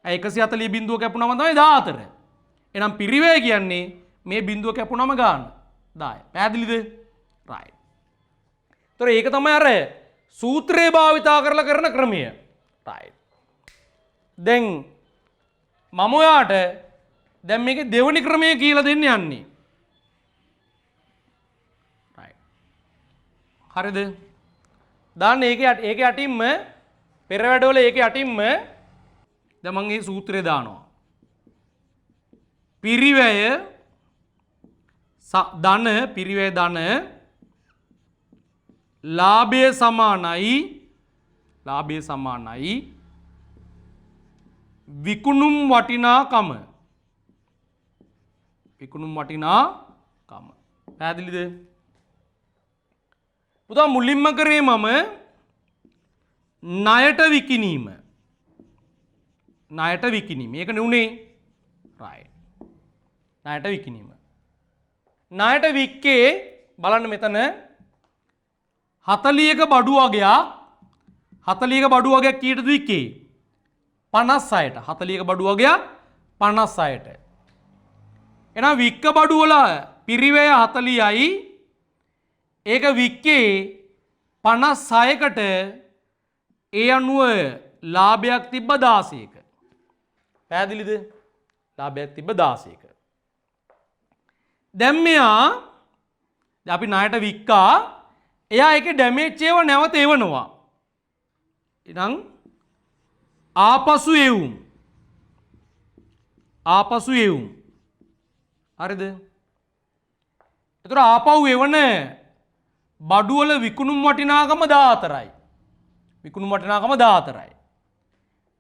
140 බිඳුව කැපුණාම තමයි 14. එහෙනම් පිරිවැය කියන්නේ මේ බිඳුව කැපුණාම ගන්න 10. පැහැදිලිද? right. ඒතර ඒක තමයි අර සූත්‍රය භාවිතා කරලා කරන ක්‍රමය. right. දැන් මම ඔයාට දැන් මේකේ දෙවෙනි ක්‍රමය කියලා දෙන්න යන්නේ. right. හරිද? දාන්න ඒකේ යටින්ම පෙර වැඩවල ඒකේ යටින්ම දැන් මම මේ සූත්‍රය දානවා. පිරිවැය ධන පිරිවැය ධන ලාභය සමානයි විකුණුම් වටිනාකම පැහැදිලිද? පුතා මුලින්ම කරේ මම ණයට විකිණීම ඒක නුනේ right. ණයට විකිණීම ණයට වික්කේ බලන්න මෙතන 40ක බඩු වගයක් කීයටද වික්කේ? 56ට. 40ක බඩු වගයක් 56ට. එහෙනම් වික්ක බඩු වල පිරිවැය 40යි ඒක වික්කේ 56කට ඒ අනුව ලාභයක් තිබ්බ 16ක. පැහැදිලිද? ලාභයක් තිබ්බ 16ක. දැන් මෙයා අපි ණයට වික්කා එයා ඒකේ ඩැමේජ් ඒව නැවත එවනවා. එහෙනම් ආපසු එවුම්. හරිද? ඒතර ආපහු එවන බඩු වල විකුණුම් වටිනාකම 14යි.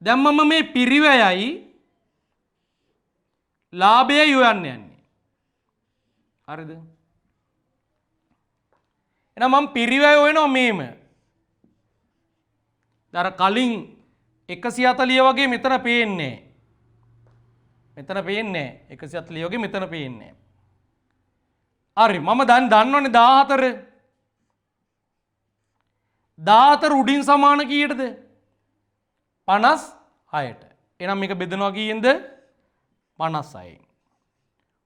දැන් මම මේ පිරිවැයයි ලාභයයි හොයන්න යන්නේ. හරිද? එහෙනම් මම පිරිවැය හොයනවා මේම. අර කලින් 140 වගේ මෙතන පේන්නේ. 140 වගේ මෙතන පේන්නේ. හරි මම දැන් දන්නවනේ 14. 14 උඩින් සමාන කීයටද? 56ට. එහෙනම් මේක බෙදනවා කීයෙන්ද? 56න්.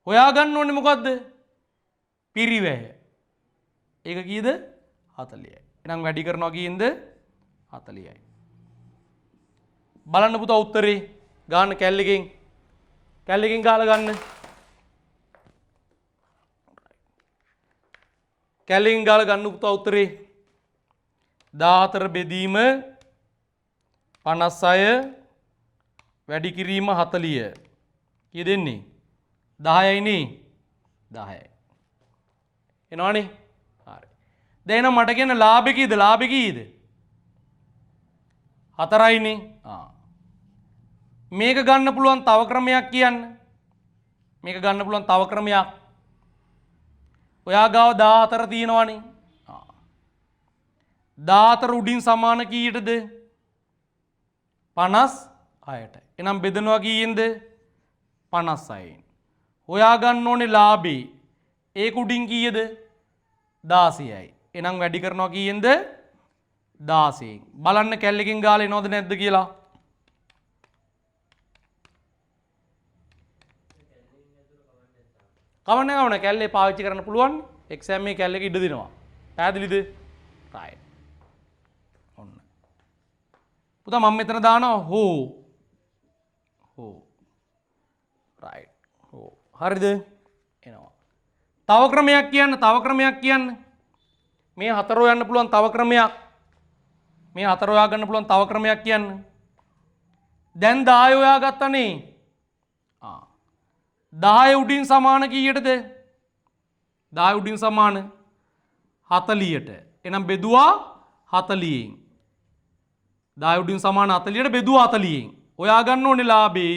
හොයාගන්න ඕනේ මොකද්ද? පිරිවැය. ඒක කීයද? 40යි. එහෙනම් වැඩි කරනවා කීයෙන්ද? 40යි. බලන්න පුතා උත්තරේ ගන්න කැල්ලකින් ගාලා ගන්න. කැල්ලකින් ගාලා ගන්න පුතා උත්තරේ 14 බෙදීම 56 වැඩි කිරීම 40 කී දෙන්නේ 10යි නේ 10යි එනවනේ හරි දැන් එහෙනම් මට කියන්න ලාභය කීයද 4යි නේ මේක ගන්න පුළුවන් තව ක්‍රමයක් කියන්න ඔයා ගාව 14 තියෙනවනේ 14 උඩින් සමාන කීයටද 56ට. එහෙනම් බෙදනවා කීයෙන්ද 56න්. හොයා ගන්න ඕනේ ලාභේ. ඒක උඩින් කීයද 16යි. එහෙනම් වැඩි කරනවා කීයෙන්ද 16න්. බලන්න කැල්ලකින් ගාලා එනවද නැද්ද කියලා. කවන්නේ කැල්ලේ පාවිච්චි කරන්න පුළුවන්. එක්සෑම් මේ කැල්ලක ඉඩ දෙනවා. පැහැදිලිද? right. ඔන්න. පුතා මම මෙතන දානවා හෝ. right. හෝ. හරිද? එනවා. තව ක්‍රමයක් කියන්න. මේ හතර හොයන්න පුළුවන් තව ක්‍රමයක්. කියන්න. දැන් 10 හොයා ගත්තනේ. 10 උඩින් සමාන කීයටද? 10 උඩින් සමාන 40ට. එහෙනම් බෙදුවා 40න්. 10 උඩින් සමාන 40ට බෙදුවා 40න්. හොයා ගන්න ඕනේ ලාභේ.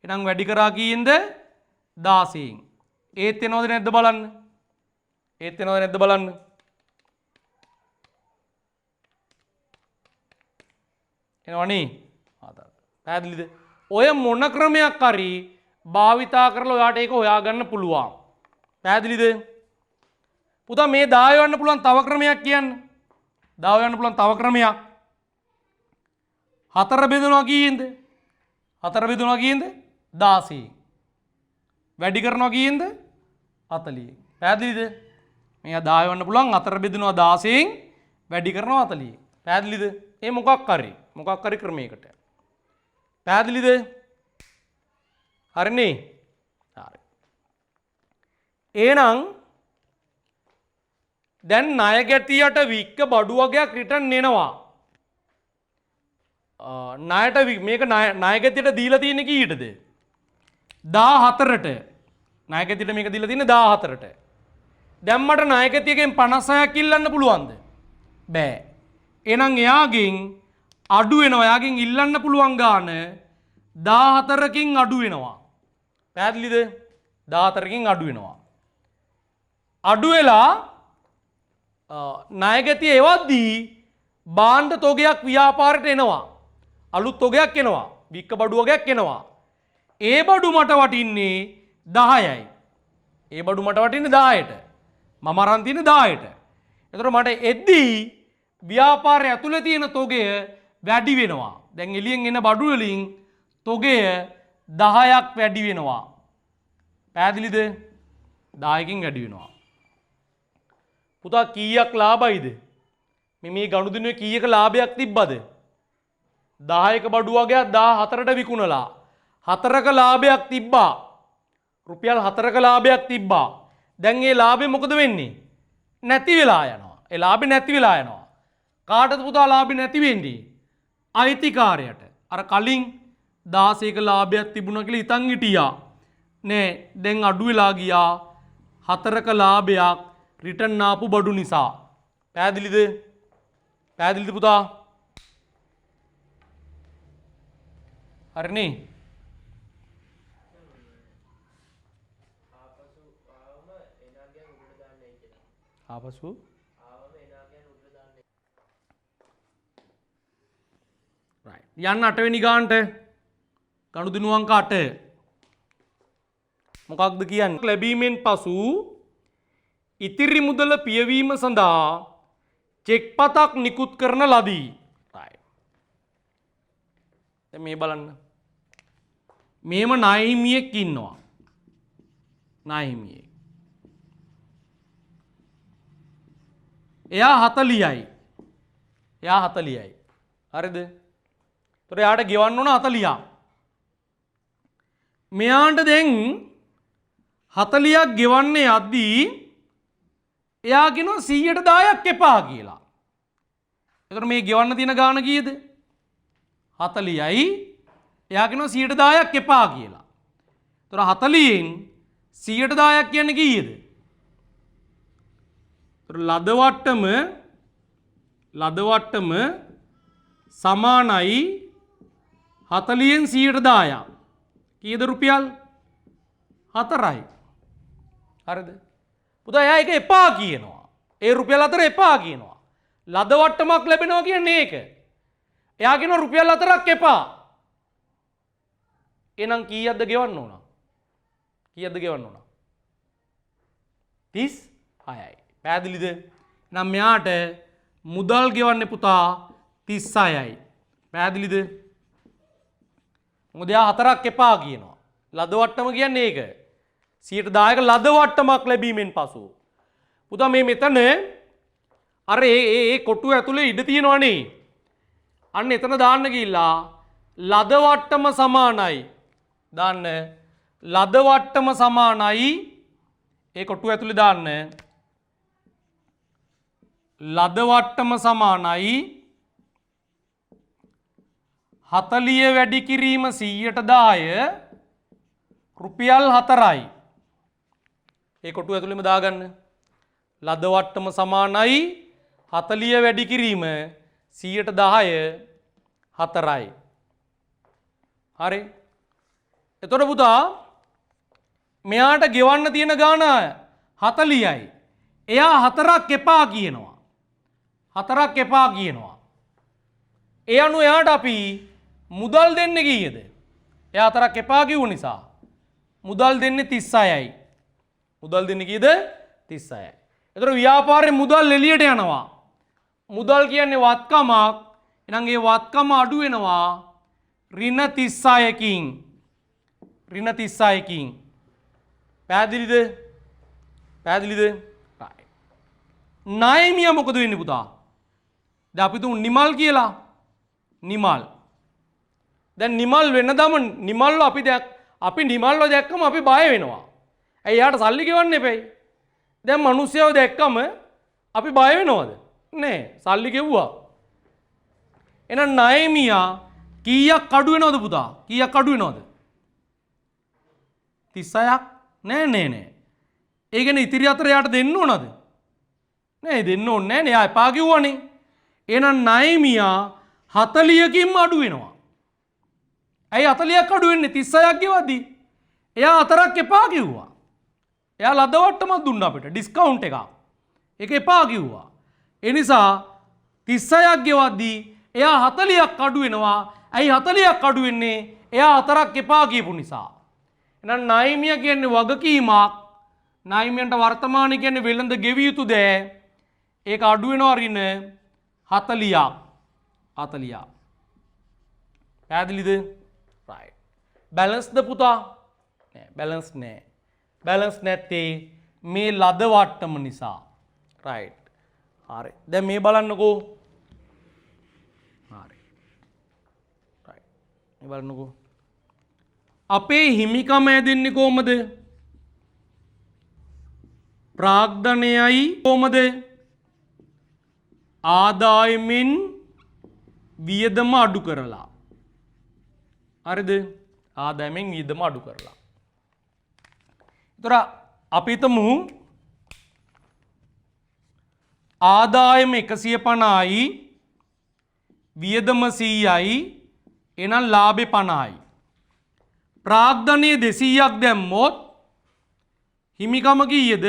එහෙනම් වැඩි කරා කීයෙන්ද? 16න්. ඒත් එනවද නැද්ද බලන්න. එනවනේ. පැහැදිලිද? ඔය මොන ක්‍රමයක් හරි භාවිතා කරලා ඔයාට ඒක හොයාගන්න පුළුවන්. පැහැදිලිද? පුතා මේ 10 යන්න පුළුවන් තව ක්‍රමයක් කියන්න. 4 බෙදනවා කීයෙන්ද? 4 බෙදනවා කීයෙන්ද? 16. වැඩි කරනවා කීයෙන්ද? 40. පැහැදිලිද? මේ 10 වන්න පුළුවන් 4 බෙදනවා 16න් වැඩි කරනවා 40. පැහැදිලිද? ඒ මොකක් හරි ක්‍රමයකට. පැහැදිලිද? හරිනේ? හරි. එහෙනම් දැන් ණය ගැතියට වික්ක බඩු වගේක් රිටර්න් එනවා. ණයට මේක ණය ගැතියට දීලා තියෙන්නේ කීයටද? 14ට. ණය ගැතියට මේක දීලා තියෙන්නේ 14ට. දැන් මට ණය ගැතියකින් 56ක් ඉල්ලන්න පුළුවන්ද? බෑ. එහෙනම් එයාගෙන් අඩු වෙනවා. එයාගෙන් ඉල්ලන්න පුළුවන් ගාන 14කින් අඩු වෙනවා. පැහැදිලිද? 14කින් අඩු වෙනවා. අඩු වෙලා ණයගැතිය එවද්දී බාණ්ඩ තොගයක් ව්‍යාපාරයට එනවා. අලුත් තොගයක් එනවා. වික්ක බඩු වගේක් එනවා. ඒ බඩු මට වටින්නේ 10යි. ඒ බඩු මට වටින්නේ 10ට. මම අරන් තියෙන්නේ 10ට. එතකොට මට එද්දී ව්‍යාපාරය ඇතුලේ තියෙන තොගය වැඩි වෙනවා. දැන් එළියෙන් එන බඩු වලින් තොගය 10ක් වැඩි වෙනවා. පැහැදිලිද? 10කින් වැඩි වෙනවා. පුතා කීයක් ලාභයිද? මේ ගනුදෙනුවේ කීයක ලාභයක් තිබ්බද? 10ක බඩු වගේක් 14ට විකුණලා 4ක ලාභයක් තිබ්බා. රුපියල් 4ක ලාභයක් තිබ්බා. දැන් ඒ ලාභය මොකද වෙන්නේ? නැති වෙලා යනවා. ඒ ලාභය නැති වෙලා යනවා. කාටද පුතා ලාභය නැති වෙන්නේ? අයිතිකාරයට. අර කලින් 16ක ලාභයක් තිබුණා කියලා ඉතින් හිටියා. නේ දැන් අඩු වෙලා ගියා 4ක ලාභයක් රිටර්න් ආපු බඩු නිසා. පැහැදිලිද? පැහැදිලිද පුතා? හරිනේ? ආපසු යන්න 8 වෙනි ගානට ගනුදෙනු අංක 8 මොකක්ද කියන්නේ? ලැබීමෙන් පසු ඉතිරි මුදල පියවීම සඳහා චෙක් පතක් නිකුත් කරන ලදී. දැන් මේ බලන්න. මේම ණය හිමියෙක් ඉන්නවා. ණය හිමියෙක්. එයා 40යි. එයා 40යි. හරිද? ඒතර එයාට ගෙවන්න ඕන 40ක්. මෙයාට දැන් 40ක් ගෙවන්න යද්දී එයා කියනවා 100ට 10ක් එපා කියලා. එතකොට මේ ගෙවන්න තියෙන ගාණ කීයද? 40යි. එයා කියනවා 100ට 10ක් එපා කියලා. එතකොට 40න් 100ට 10ක් කියන්නේ කීයද? එතකොට ලද වට්ටම සමානයි 40න් 100ට 10ක්. කීයද රුපියල්? 4යි. හරිද? පුතා එයා ඒක එපා කියනවා. ඒ රුපියල් 4 එපා කියනවා. ලද වට්ටමක් ලැබෙනවා කියන්නේ ඒක. එයා කියනවා රුපියල් 4ක් එපා. එහෙනම් කීයක්ද ගෙවන්න ඕන? කීයක්ද ගෙවන්න ඕන? 36යි. පැහැදිලිද? එහෙනම් මෙයාට මුදල් ගෙවන්නේ පුතා 36යි. පැහැදිලිද? මොකද එයා 4ක් එපා කියනවා. ලද වට්ටම කියන්නේ ඒක. 10ක ලද වට්ටමක් ලැබීමෙන් පසු. පුතා මේ මෙතන අර ඒ කොටුව ඇතුලේ ඉඩ තියෙනවනේ. අන්න එතන දාන්න ගිහිල්ලා ලද වට්ටම සමානයි. දාන්න ලද වට්ටම සමානයි ඒ කොටුව ඇතුලේ දාන්න. ලද වට්ටම සමානයි 40 වැඩි කිරීම 100ට 10 රුපියල් 4යි. ඒ කොටුව ඇතුළෙම දාගන්න. ලද වට්ටම සමානයි 40 වැඩි කිරීම 100ට 10 4යි. හරි. එතකොට පුතා මෙයාට ගෙවන්න තියෙන ගාණ 40යි. එයා 4ක් එපා කියනවා. 4ක් එපා කියනවා. ඒ අනුව එයාට අපි මුදල් දෙන්නේ කීයද? එයා 4ක් එපා කිව්ව නිසා මුදල් දෙන්නේ 36යි. මුදල් දෙන්නේ කීයද? 36යි. එතකොට ව්‍යාපාරේ මුදල් එළියට යනවා. මුදල් කියන්නේ වත්කමක්. එහෙනම් ඒ වත්කම අඩු වෙනවා ඍණ 36කින්. ඍණ 36කින්. පැහැදිලිද? පැහැදිලිද? right. ණයමියා මොකද වෙන්නේ පුතා? දැන් අපි තුන් නිමල් කියලා. නිමල්. දැන් නිමල් වෙනදම නිමල්ව අපි නිමල්ව දැක්කම අපි බය වෙනවා. ඇයි යාට සල්ලි ගෙවන්න එපැයි. දැන් මිනිස්සුව දැක්කම අපි බය වෙනවද? නෑ. සල්ලි ගෙව්වා. එහෙනම් ණයමියා කීයක් අඩු වෙනවද පුතා? කීයක් අඩු වෙනවද? 36ක්? නෑ. ඒ කියන්නේ ඉතිරි අතර යාට දෙන්න ඕනද? නෑ දෙන්න ඕනේ නෑනේ. යා එපා කිව්වනේ. එහෙනම් ණයමියා 40කින්ම අඩු වෙනවා. ඇයි 40ක් අඩු වෙන්නේ? 36ක් ගෙවද්දි. එයා 4ක් එපා කිව්වා. එයා ලදවට්ටමක් දුන්නා අපිට ඩිස්කවුන්ට් එකක්. ඒක එපා කිව්වා. ඒ නිසා 36ක් ගෙවද්දි එයා 40ක් අඩු වෙනවා. ඇයි 40ක් අඩු වෙන්නේ? එයා 4ක් එපා කියපු නිසා. එහෙනම් ණයමියා කියන්නේ වගකීමක්. ණයමියන්ට වර්තමානයේ කියන්නේ වෙළඳ ගෙවිය යුතු දෑ. ඒක අඩු වෙනවා රින 40ක්. 40ක්. පැහැදිලිද? right. බැලන්ස්ද පුතා? නෑ බැලන්ස් නෑ. බැලන්ස් නැත්තේ මේ ලද වට්ටම නිසා. right. හරි. දැන් මේ බලන්නකෝ. හරි. right. මේ බලන්නකෝ. අපේ හිමිකම ඇදෙන්නේ කොහමද? ප්‍රාග්ධනයයි කොහමද? ආදායමෙන් වියදම අඩු කරලා. හරිද? ආදායමෙන් වියදම අඩු කරලා. ඒතර අපි හිතමු ආදායම 150යි වියදම 100යි එහෙනම් ලාභේ 50යි. ප්‍රාග්ධනයේ 200ක් දැම්මොත් හිමිකම කීයද?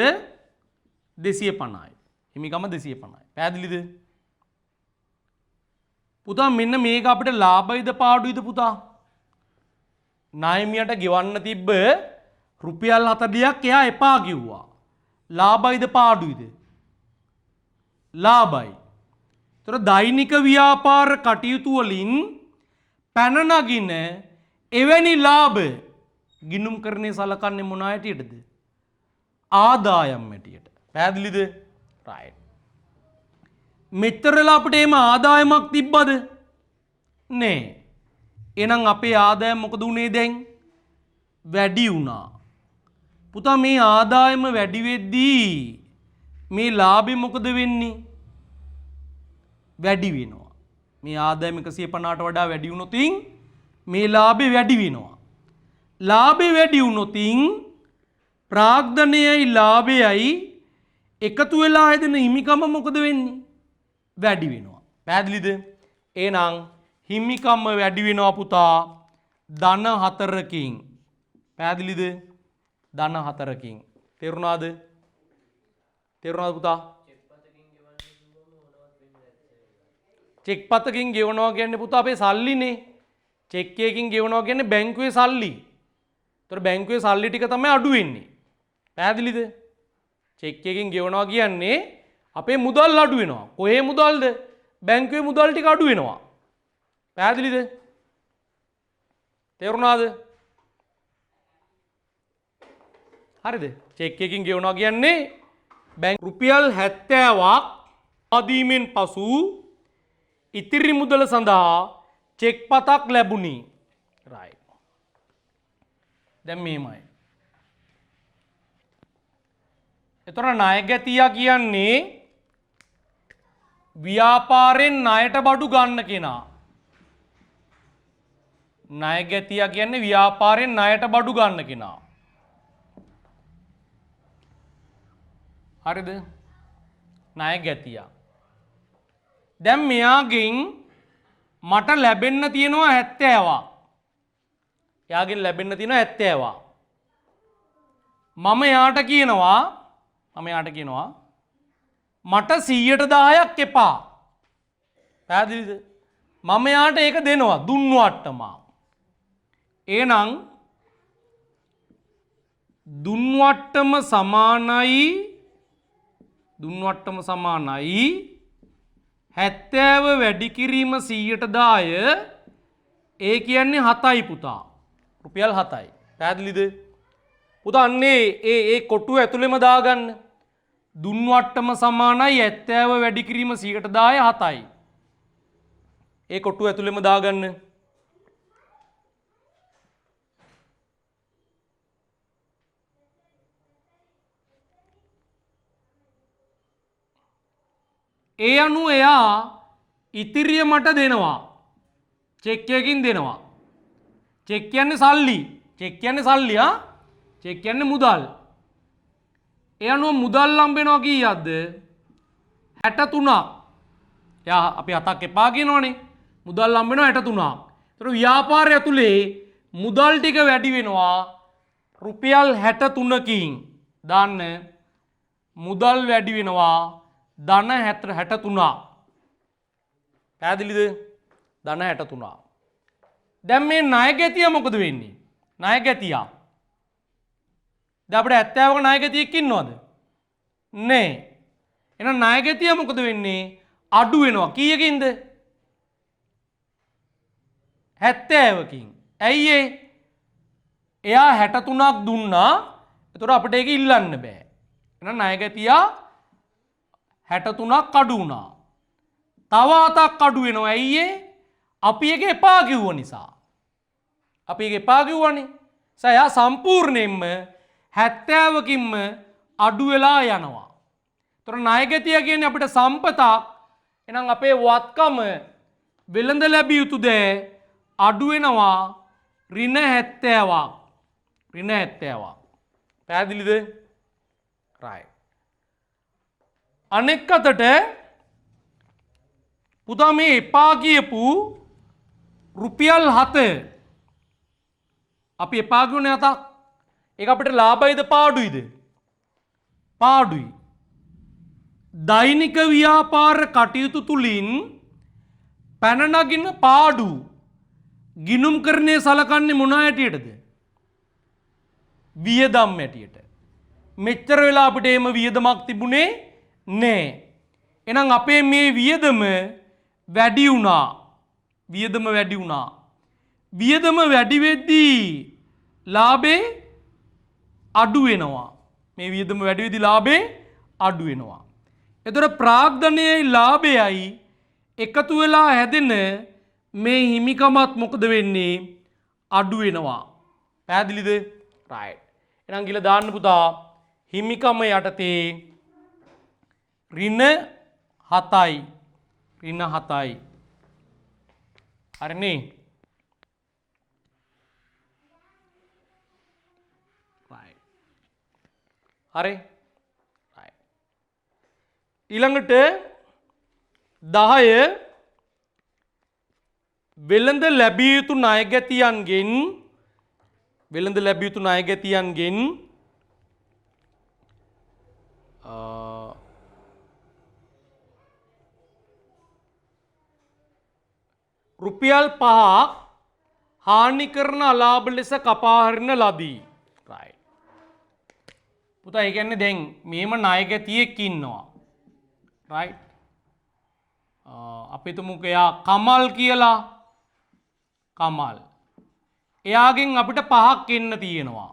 250යි. හිමිකම 250යි. පැහැදිලිද? පුතා මෙන්න මේක අපිට ලාභයිද පාඩුයිද පුතා? ණයමියට ගෙවන්න තිබ්බ රුපියල් 40ක් එයා එපා කිව්වා. ලාභයිද පාඩුයිද? ලාභයි. ඒතර දෛනික ව්‍යාපාර කටයුතු වලින් පැන නගින එවැනි ලාභ ගිණුම් කරන්නේ සලකන්නේ මොන ඇටියටද? ආදායම් ඇටියට. පැහැදිලිද? right. මෙතරලා අපිට එහෙම ආදායමක් තිබ්බද? නෑ. එහෙනම් අපේ ආදායම මොකද උනේ දැන්? වැඩි වුණා. පුතා මේ ආදායම වැඩි වෙද්දී මේ ලාභෙ මොකද වෙන්නේ? වැඩි වෙනවා. මේ ආදායම 150ට වඩා වැඩි වුණොත් මේ ලාභෙ වැඩි වෙනවා. ලාභෙ වැඩි වුණොත් ප්‍රාග්ධනයයි ලාභයයි එකතු වෙලා හැදෙන හිමිකම මොකද වෙන්නේ? වැඩි වෙනවා. පැහැදිලිද? එහෙනම් හිමිකම වැඩි වෙනවා පුතා ධන 4කින්. පැහැදිලිද? ධන 4කින්. තේරුණාද? තේරුණාද පුතා? චෙක් පතකින් ගෙවනවා කියන්නේ පුතා අපේ සල්ලිනේ. චෙක් එකකින් ගෙවනවා කියන්නේ බැංකුවේ සල්ලි. ඒතර බැංකුවේ සල්ලි ටික තමයි අඩු වෙන්නේ. පැහැදිලිද? චෙක් එකකින් ගෙවනවා කියන්නේ අපේ මුදල් අඩු වෙනවා. කොහේ මුදල්ද? බැංකුවේ මුදල් ටික අඩු වෙනවා. පැහැදිලිද? තේරුණාද? හරිද? චෙක් එකකින් ගෙවනවා කියන්නේ රුපියල් 70ක් ආදීමෙන් පසු ඉතිරි මුදල සඳහා චෙක් පතක් ලැබුණි. right. දැන් මේමයි. එතකොට ණය ගැතියා කියන්නේ ව්‍යාපාරෙන් ණයට බඩු ගන්න කෙනා. ණය ගැතියා කියන්නේ ව්‍යාපාරෙන් ණයට බඩු ගන්න කෙනා. හරිද? ණය ගැතියා. දැන් මෙයාගෙන් මට ලැබෙන්න තියෙනවා 70ක්. එයාගෙන් ලැබෙන්න තියෙනවා 70ක්. මම එයාට කියනවා මට 100ට 10ක් එපා. පැහැදිලිද? මම එයාට ඒක දෙනවා දුන්වට්ටම. එහෙනම් දුන්වට්ටම සමානයි 70 වැඩි කිරීම 100%, ඒ කියන්නේ 7යි පුතා. රුපියල් 7යි. පැහැදිලිද? පුතා අන්නේ ඒ කොටුව ඇතුළෙම දාගන්න. දුන්වට්ටම සමානයි 70 වැඩි කිරීම 100%, 7යි. ඒ කොටුව ඇතුළෙම දාගන්න. ඒ අනුව එයා ඉතිරිය මට දෙනවා. චෙක් එකකින් දෙනවා. චෙක් කියන්නේ සල්ලි. චෙක් කියන්නේ සල්ලි ආ. චෙක් කියන්නේ මුදල්. ඒ අනුව මුදල් හම්බෙනවා කීයක්ද? 63ක්. එයා අපි 7ක් එපා කියනවනේ. මුදල් හම්බෙනවා 63ක්. ඒතර ව්‍යාපාරය ඇතුලේ මුදල් ටික වැඩි වෙනවා රුපියල් 63කින්. දාන්න මුදල් වැඩි වෙනවා ධන 63ක්. පැහැදිලිද? ධන 63ක්. දැන් මේ ණය ගැතිය මොකද වෙන්නේ? ණය ගැතිය. දැන් අපිට 70ක ණය ගැතියක් ඉන්නවද? නෑ. එහෙනම් ණය ගැතිය මොකද වෙන්නේ? අඩු වෙනවා. කීයකින්ද? 70කින්. ඇයි ඒ? එයා 63ක් දුන්නා. ඒතකොට අපිට ඒක ඉල්ලන්න බෑ. එහෙනම් ණය ගැතිය 63ක් අඩු වුණා. තව 7ක් අඩු වෙනවා. ඇයි ඒ? අපි ඒක එපා කිව්ව නිසා. අපි ඒක එපා කිව්වනේ. එයා සම්පූර්ණයෙන්ම 70කින්ම අඩු වෙලා යනවා. ඒතර ණය ගැතිය කියන්නේ අපිට සම්පතක්. එහෙනම් අපේ වත්කම වෙළඳ ලැබිය යුතු දේ අඩු වෙනවා ඍණ 70ක්. ඍණ 70ක්. පැහැදිලිද? right. අනෙක් අතට පුතා මේ එපා කියපු රුපියල් 7 අපි එපා කියුනේ 7ක්. ඒක අපිට ලාභයිද පාඩුයිද? පාඩුයි. දෛනික ව්‍යාපාර කටයුතු තුලින් පැන නගින පාඩු ගිණුම් කරන්නේ සලකන්නේ මොන හැටියටද? වියදම් හැටියට. මෙච්චර වෙලා අපිට එහෙම වියදමක් තිබුණේ නෑ. එහෙනම් අපේ මේ වියදම වැඩි වුණා. වියදම වැඩි වුණා. වියදම වැඩි වෙද්දී ලාභේ අඩු වෙනවා. මේ වියදම වැඩි වෙද්දී ලාභේ අඩු වෙනවා. එතකොට ප්‍රාග්ධනයයි ලාභයයි එකතු වෙලා හැදෙන මේ හිමිකමත් මොකද වෙන්නේ? අඩු වෙනවා. පැහැදිලිද? right. එහෙනම් ගිල දාන්න පුතා හිමිකම යටතේ ඍණ 7යි. ඍණ 7යි. හරිනේ? right. හරි? right. ඊළඟට 10 වෙළඳ ලැබිය යුතු ණය ගැතියන්ගෙන් වෙළඳ ලැබිය යුතු ණය ගැතියන්ගෙන් රුපියල් 5ක් හානි කරන අලාභ ලෙස කපා හරින ලදී. right. පුතා ඒ කියන්නේ දැන් මේම ණය ගැතියෙක් ඉන්නවා. right. අපි තුමුක එයා කමල් කියලා. කමල්. එයාගෙන් අපිට 5ක් එන්න තියෙනවා.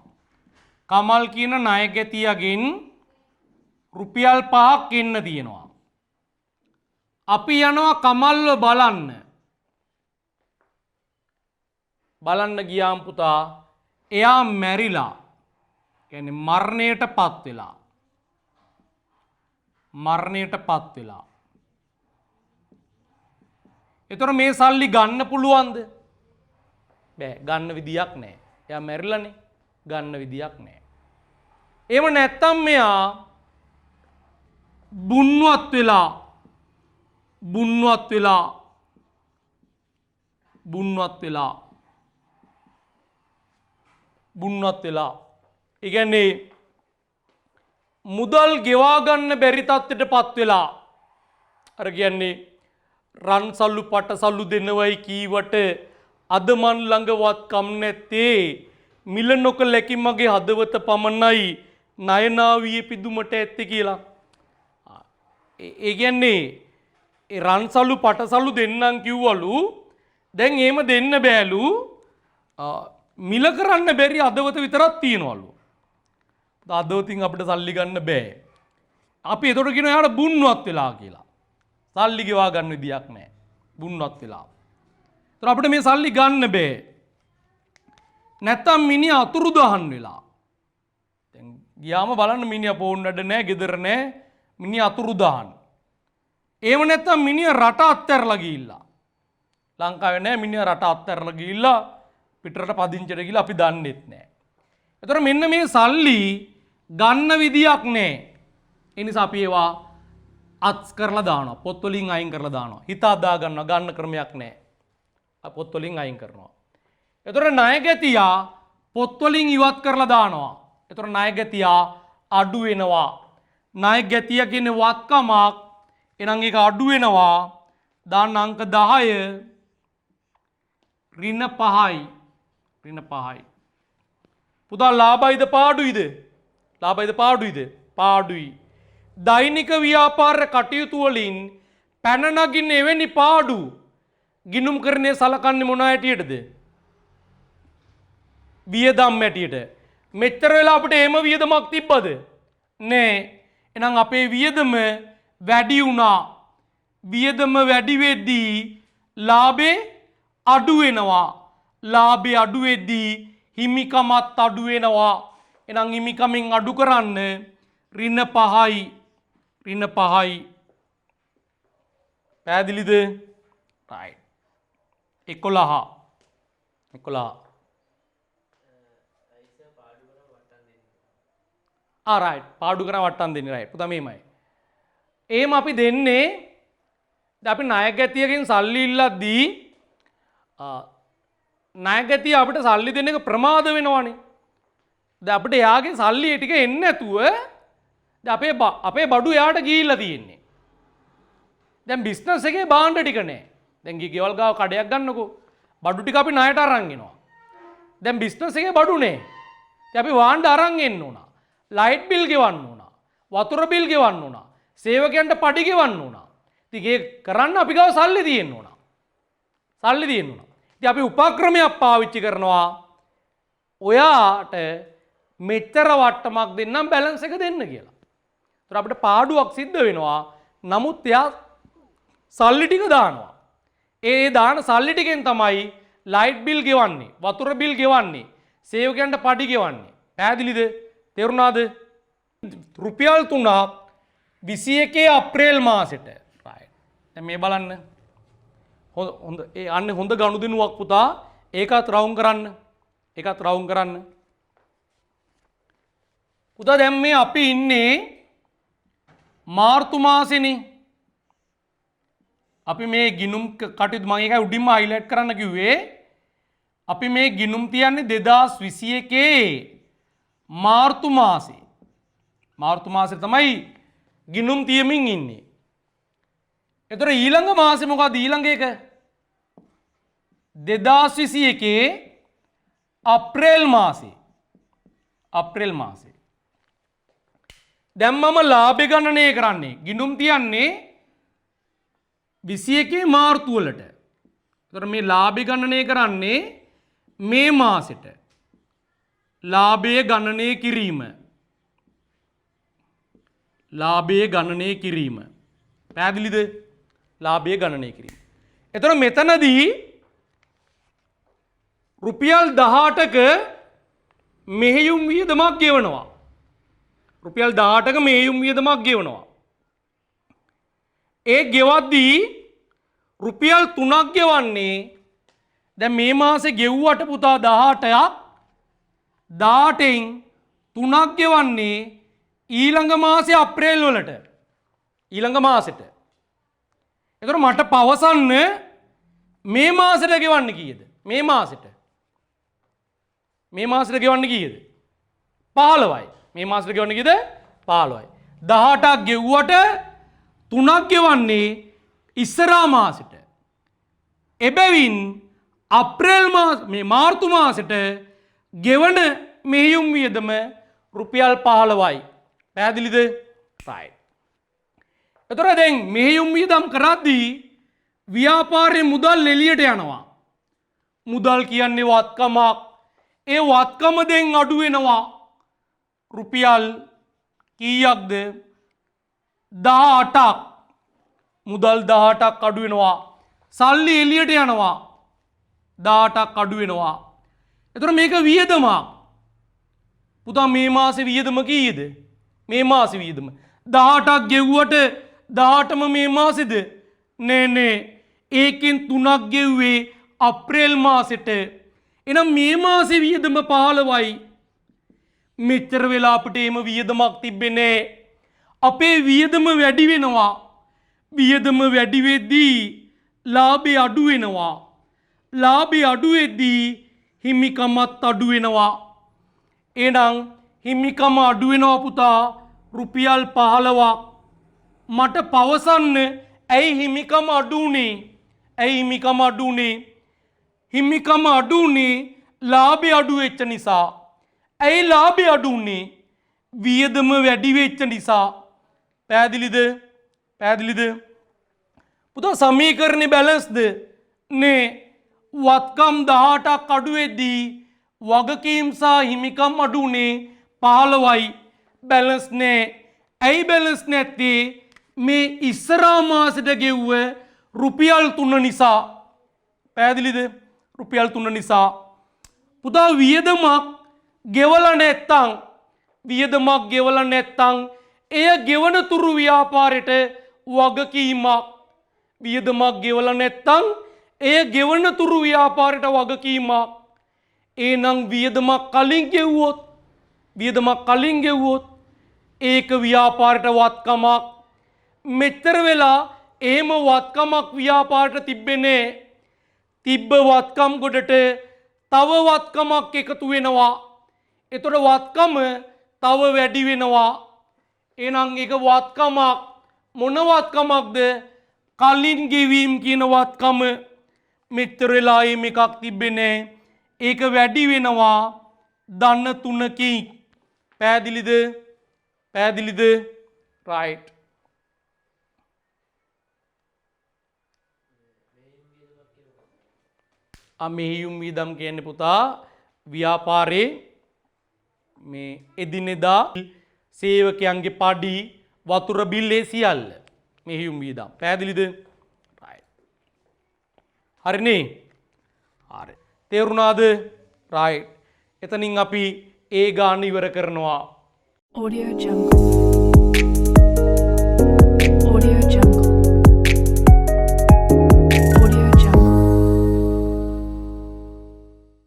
කමල් කියන ණය ගැතියගෙන් රුපියල් 5ක් එන්න තියෙනවා. අපි යනවා කමල්ව බලන්න. බලන්න ගියාම් පුතා එයා මැරිලා. කියන්නේ මරණයටපත් වෙලා. මරණයටපත් වෙලා. ඒතර මේ සල්ලි ගන්න පුළුවන්ද? බෑ. ගන්න විදියක් නැහැ. එයා මැරිලානේ. ගන්න විදියක් නැහැ. එහෙම නැත්තම් මෙයා බුන්වත් වෙලා බුන්වත් වෙලා බුන්වත් වෙලා බුන්වත් වෙලා ඒ කියන්නේ මුදල් ගෙවා ගන්න බැරි තත්ත්වයටපත් වෙලා අර කියන්නේ රන් සල්ලු පට සල්ලු දෙනවයි කීවට අද මන් ළඟවත් කම් නැත්තේ මිල නොකලැකි මගේ හදවත පමණයි නයනාවියේ පිදුමට ඇත්තේ කියලා. ඒ කියන්නේ ඒ රන්සලු පටසලු දෙන්නම් කිව්වලු දැන් එහෙම දෙන්න බෑලු මිල කරන්න බැරි අදවත විතරක් තියනවලු. අදවතින් අපිට සල්ලි ගන්න බෑ. අපි එතකොට කියන එයාට බුන්වත් වෙලා කියලා. සල්ලි ගෙවා ගන්න විදියක් නැහැ. බුන්වත් වෙලා. ඒතර අපිට මේ සල්ලි ගන්න බෑ. නැත්තම් මිනිහා අතුරුදහන් වෙලා. දැන් ගියාම බලන්න මිනිහා ෆෝන් වැඩ නැහැ, ගෙදර නැහැ, මිනිහා අතුරුදහන්. එහෙම නැත්තම් මිනිහා රට අත්හැරලා ගිහිල්ලා. ලංකාවේ නැහැ මිනිහා රට අත්හැරලා ගිහිල්ලා පිටරට පදිංචිට ගිහිල්ලා අපි දන්නෙත් නැහැ. ඒතර මෙන්න මේ සල්ලි ගන්න විදියක් නැහැ. ඒ නිසා අපි ඒවා අත් කරලා දානවා. පොත් වලින් අයින් කරලා දානවා. හිත අදා ගන්නවා. ගන්න ක්‍රමයක් නැහැ. පොත් වලින් අයින් කරනවා. ඒතර ණයගැතියා පොත් වලින් ඉවත් කරලා දානවා. ඒතර ණයගැතියා අඩු වෙනවා. ණයගැතියා කියන්නේ වත්කමක්. එහෙනම් ඒක අඩු වෙනවා. දාන්න අංක 10 ඍණ 5යි. ඍණ 5යි. පුතා ලාභයිද පාඩුයිද? ලාභයිද පාඩුයිද? පාඩුයි. දෛනික ව්‍යාපාර කටයුතු වලින් පැන නගින්න එවැනි පාඩු ගිණුම් කරන්නේ සලකන්නේ මොන හැටියටද? වියදම් හැටියට. මෙච්චර වෙලා අපිට එහෙම වියදමක් තිබ්බද? නෑ. එහෙනම් අපේ වියදම වැඩි වුණා. වියදම වැඩි වෙද්දී ලාභේ අඩු වෙනවා. ලාභේ අඩු වෙද්දී හිමිකමත් අඩු වෙනවා. එහෙනම් හිමිකමෙන් අඩු කරන්න ඍණ 5යි. ඍණ 5යි. පැහැදිලිද? right. 11. 11. right. පාඩු කරා වට්ටම් දෙන්නේ right. පුතා මේමයි. එහෙම අපි දෙන්නේ දැන් අපි ණයගැතියකින් සල්ලි ඉල්ලද්දී ණයගැතිය අපිට සල්ලි දෙන්න එක ප්‍රමාද වෙනවනේ. දැන් අපිට එයාගේ සල්ලි ටික එන්නේ නැතුව දැන් අපේ බඩු එයාට ගිහිල්ලා තියෙන්නේ. දැන් බිස්නස් එකේ භාණ්ඩ ටික නැහැ. දැන් ගෙවල් ගාව කඩයක් ගන්නකෝ. බඩු ටික අපි ණයට අරන් එනවා. දැන් බිස්නස් එකේ බඩු නැහැ. දැන් අපි භාණ්ඩ අරන් එන්න ඕන. ලයිට් බිල් ගෙවන්න ඕන. වතුර බිල් ගෙවන්න ඕන. සේවකයන්ට පඩි ගෙවන්න ඕන. ඉතින් ඒක කරන්න අපි ගාව සල්ලි තියෙන්න ඕන. සල්ලි තියෙන්න ඕන. ඉතින් අපි උපක්‍රමයක් පාවිච්චි කරනවා. ඔයාට මෙච්චර වට්ටමක් දෙන්නම් බැලන්ස් එක දෙන්න කියලා. ඒතර අපිට පාඩුවක් සිද්ධ වෙනවා. නමුත් එයා සල්ලි ටික දානවා. ඒ දාන සල්ලි ටිකෙන් තමයි ලයිට් බිල් ගෙවන්නේ, වතුර බිල් ගෙවන්නේ, සේවකයන්ට පඩි ගෙවන්නේ. පැහැදිලිද? තේරුණාද? රුපියල් 3ක් 21 අප්‍රේල් මාසෙට. right. දැන් මේ බලන්න. හොඳ ඒ අන්නේ හොඳ ගනුදෙනුවක් පුතා. ඒකත් රවුම් කරන්න. ඒකත් රවුම් කරන්න. පුතා දැන් මේ අපි ඉන්නේ මාර්තු මාසෙනේ. අපි මේ ගිණුම් කටයුතු මම ඒකයි උඩින්ම හයිලයිට් කරන්න කිව්වේ. අපි මේ ගිණුම් තියන්නේ 2021 මාර්තු මාසේ. මාර්තු මාසේ තමයි ගිණුම් තියමින් ඉන්නේ. ඒතර ඊළඟ මාසේ මොකද ඊළඟ එක? 2021 අප්‍රේල් මාසේ. අප්‍රේල් මාසේ. දැන් මම ලාභය ගණනය කරන්නේ. ගිණුම් තියන්නේ 21 මාර්තු වලට. ඒතර මේ ලාභය ගණනය කරන්නේ මේ මාසෙට. ලාභය ගණනය කිරීම. ලාභය ගණනය කිරීම. පැහැදිලිද? ලාභය ගණනය කිරීම. එතකොට මෙතනදී රුපියල් 18ක මෙහෙයුම් වියදමක් ගෙවනවා. රුපියල් 18ක මෙහෙයුම් වියදමක් ගෙවනවා. ඒ ගෙවද්දී රුපියල් 3ක් ගෙවන්නේ දැන් මේ මාසේ ගෙව්වට පුතා 18ක් 18න් 3ක් ගෙවන්නේ ඊළඟ මාසේ අප්‍රේල් වලට. ඊළඟ මාසෙට. එතකොට මට පවසන්න මේ මාසෙට ගෙවන්නේ කීයද? මේ මාසෙට. මේ මාසෙට ගෙවන්නේ කීයද? 15යි. මේ මාසෙට ගෙවන්නේ කීයද? 15යි. 18ක් ගෙව්වට 3ක් ගෙවන්නේ ඉස්සරහා මාසෙට. එබැවින් අප්‍රේල් මාස මේ මාර්තු මාසෙට ගෙවන මෙහෙයුම් වියදම රුපියල් 15යි. පැහැදිලිද? right. එතකොට දැන් මෙහෙයුම් වියදම් කරද්දී ව්‍යාපාරයේ මුදල් එළියට යනවා. මුදල් කියන්නේ වත්කමක්. ඒ වත්කම දැන් අඩු වෙනවා. රුපියල් කීයක්ද? 18ක්. මුදල් 18ක් අඩු වෙනවා. සල්ලි එළියට යනවා. 18ක් අඩු වෙනවා. එතකොට මේක වියදමක්. පුතා මේ මාසේ වියදම කීයද? මේ මාසේ වියදම 18ක් ගෙව්වට 18ම මේ මාසෙද? නෑ. ඒකෙන් 3ක් ගෙව්වේ අප්‍රේල් මාසෙට. එහෙනම් මේ මාසේ වියදම 15යි. මෙච්චර වෙලා අපිට එහෙම වියදමක් තිබෙන්නේ නෑ. අපේ වියදම වැඩි වෙනවා. වියදම වැඩි වෙද්දී ලාභය අඩු වෙනවා. ලාභය අඩු වෙද්දී හිමිකමත් අඩු වෙනවා. එහෙනම් හිමිකම අඩු වෙනවා පුතා රුපියල් 15ක්. මට පවසන්න ඇයි හිමිකම අඩු උනේ? ඇයි හිමිකම අඩු උනේ? හිමිකම අඩු උනේ ලාභය අඩු වෙච්ච නිසා. ඇයි ලාභය අඩු උනේ? වියදම වැඩි වෙච්ච නිසා. පැහැදිලිද? පැහැදිලිද? පුතා සමීකරණේ බැලන්ස්ද? නේ. වත්කම් 18ක් අඩු වෙද්දී වගකීම් සහ හිමිකම් අඩු උනේ 15යි. බැලන්ස් නෑ. ඇයි බැලන්ස් නැත්තේ? මේ ඉස්සරහා මාසෙට ගෙව්ව රුපියල් 3 නිසා. පැහැදිලිද? රුපියල් 3 නිසා. පුතා වියදමක් ගෙවලා නැත්තම් එය ගෙවන තුරු ව්‍යාපාරයට වගකීමක්. වියදමක් ගෙවලා නැත්තම් එය ගෙවන තුරු ව්‍යාපාරයට වගකීමක්. එහෙනම් වියදමක් කලින් ගෙව්වොත් ඒක ව්‍යාපාරයට වත්කමක්. මෙච්චර වෙලා එහෙම වත්කමක් ව්‍යාපාරයට තිබෙන්නේ. තිබ්බ වත්කම් ගොඩට තව වත්කමක් එකතු වෙනවා. එතකොට වත්කම තව වැඩි වෙනවා. එහෙනම් ඒක වත්කමක්. මොන වත්කමක්ද? කලින් ගෙවීම් කියන වත්කම. මෙච්චර වෙලා එහෙම එකක් තිබෙන්නේ. ඒක වැඩි වෙනවා ධන 3කින්. පැහැදිලිද? පැහැදිලිද? right. මෙහෙයුම් වියදම් කියන්නේ පුතා ව්‍යාපාරේ මේ එදිනෙදා සේවකයන්ගේ පඩි වතුර බිල් ඒ සියල්ල මෙහෙයුම් වියදම්. පැහැදිලිද? right. හරිනේ? හරි. තේරුණාද? right. එතනින් අපි ඒ ගාන ඉවර කරනවා. Audio Jungle.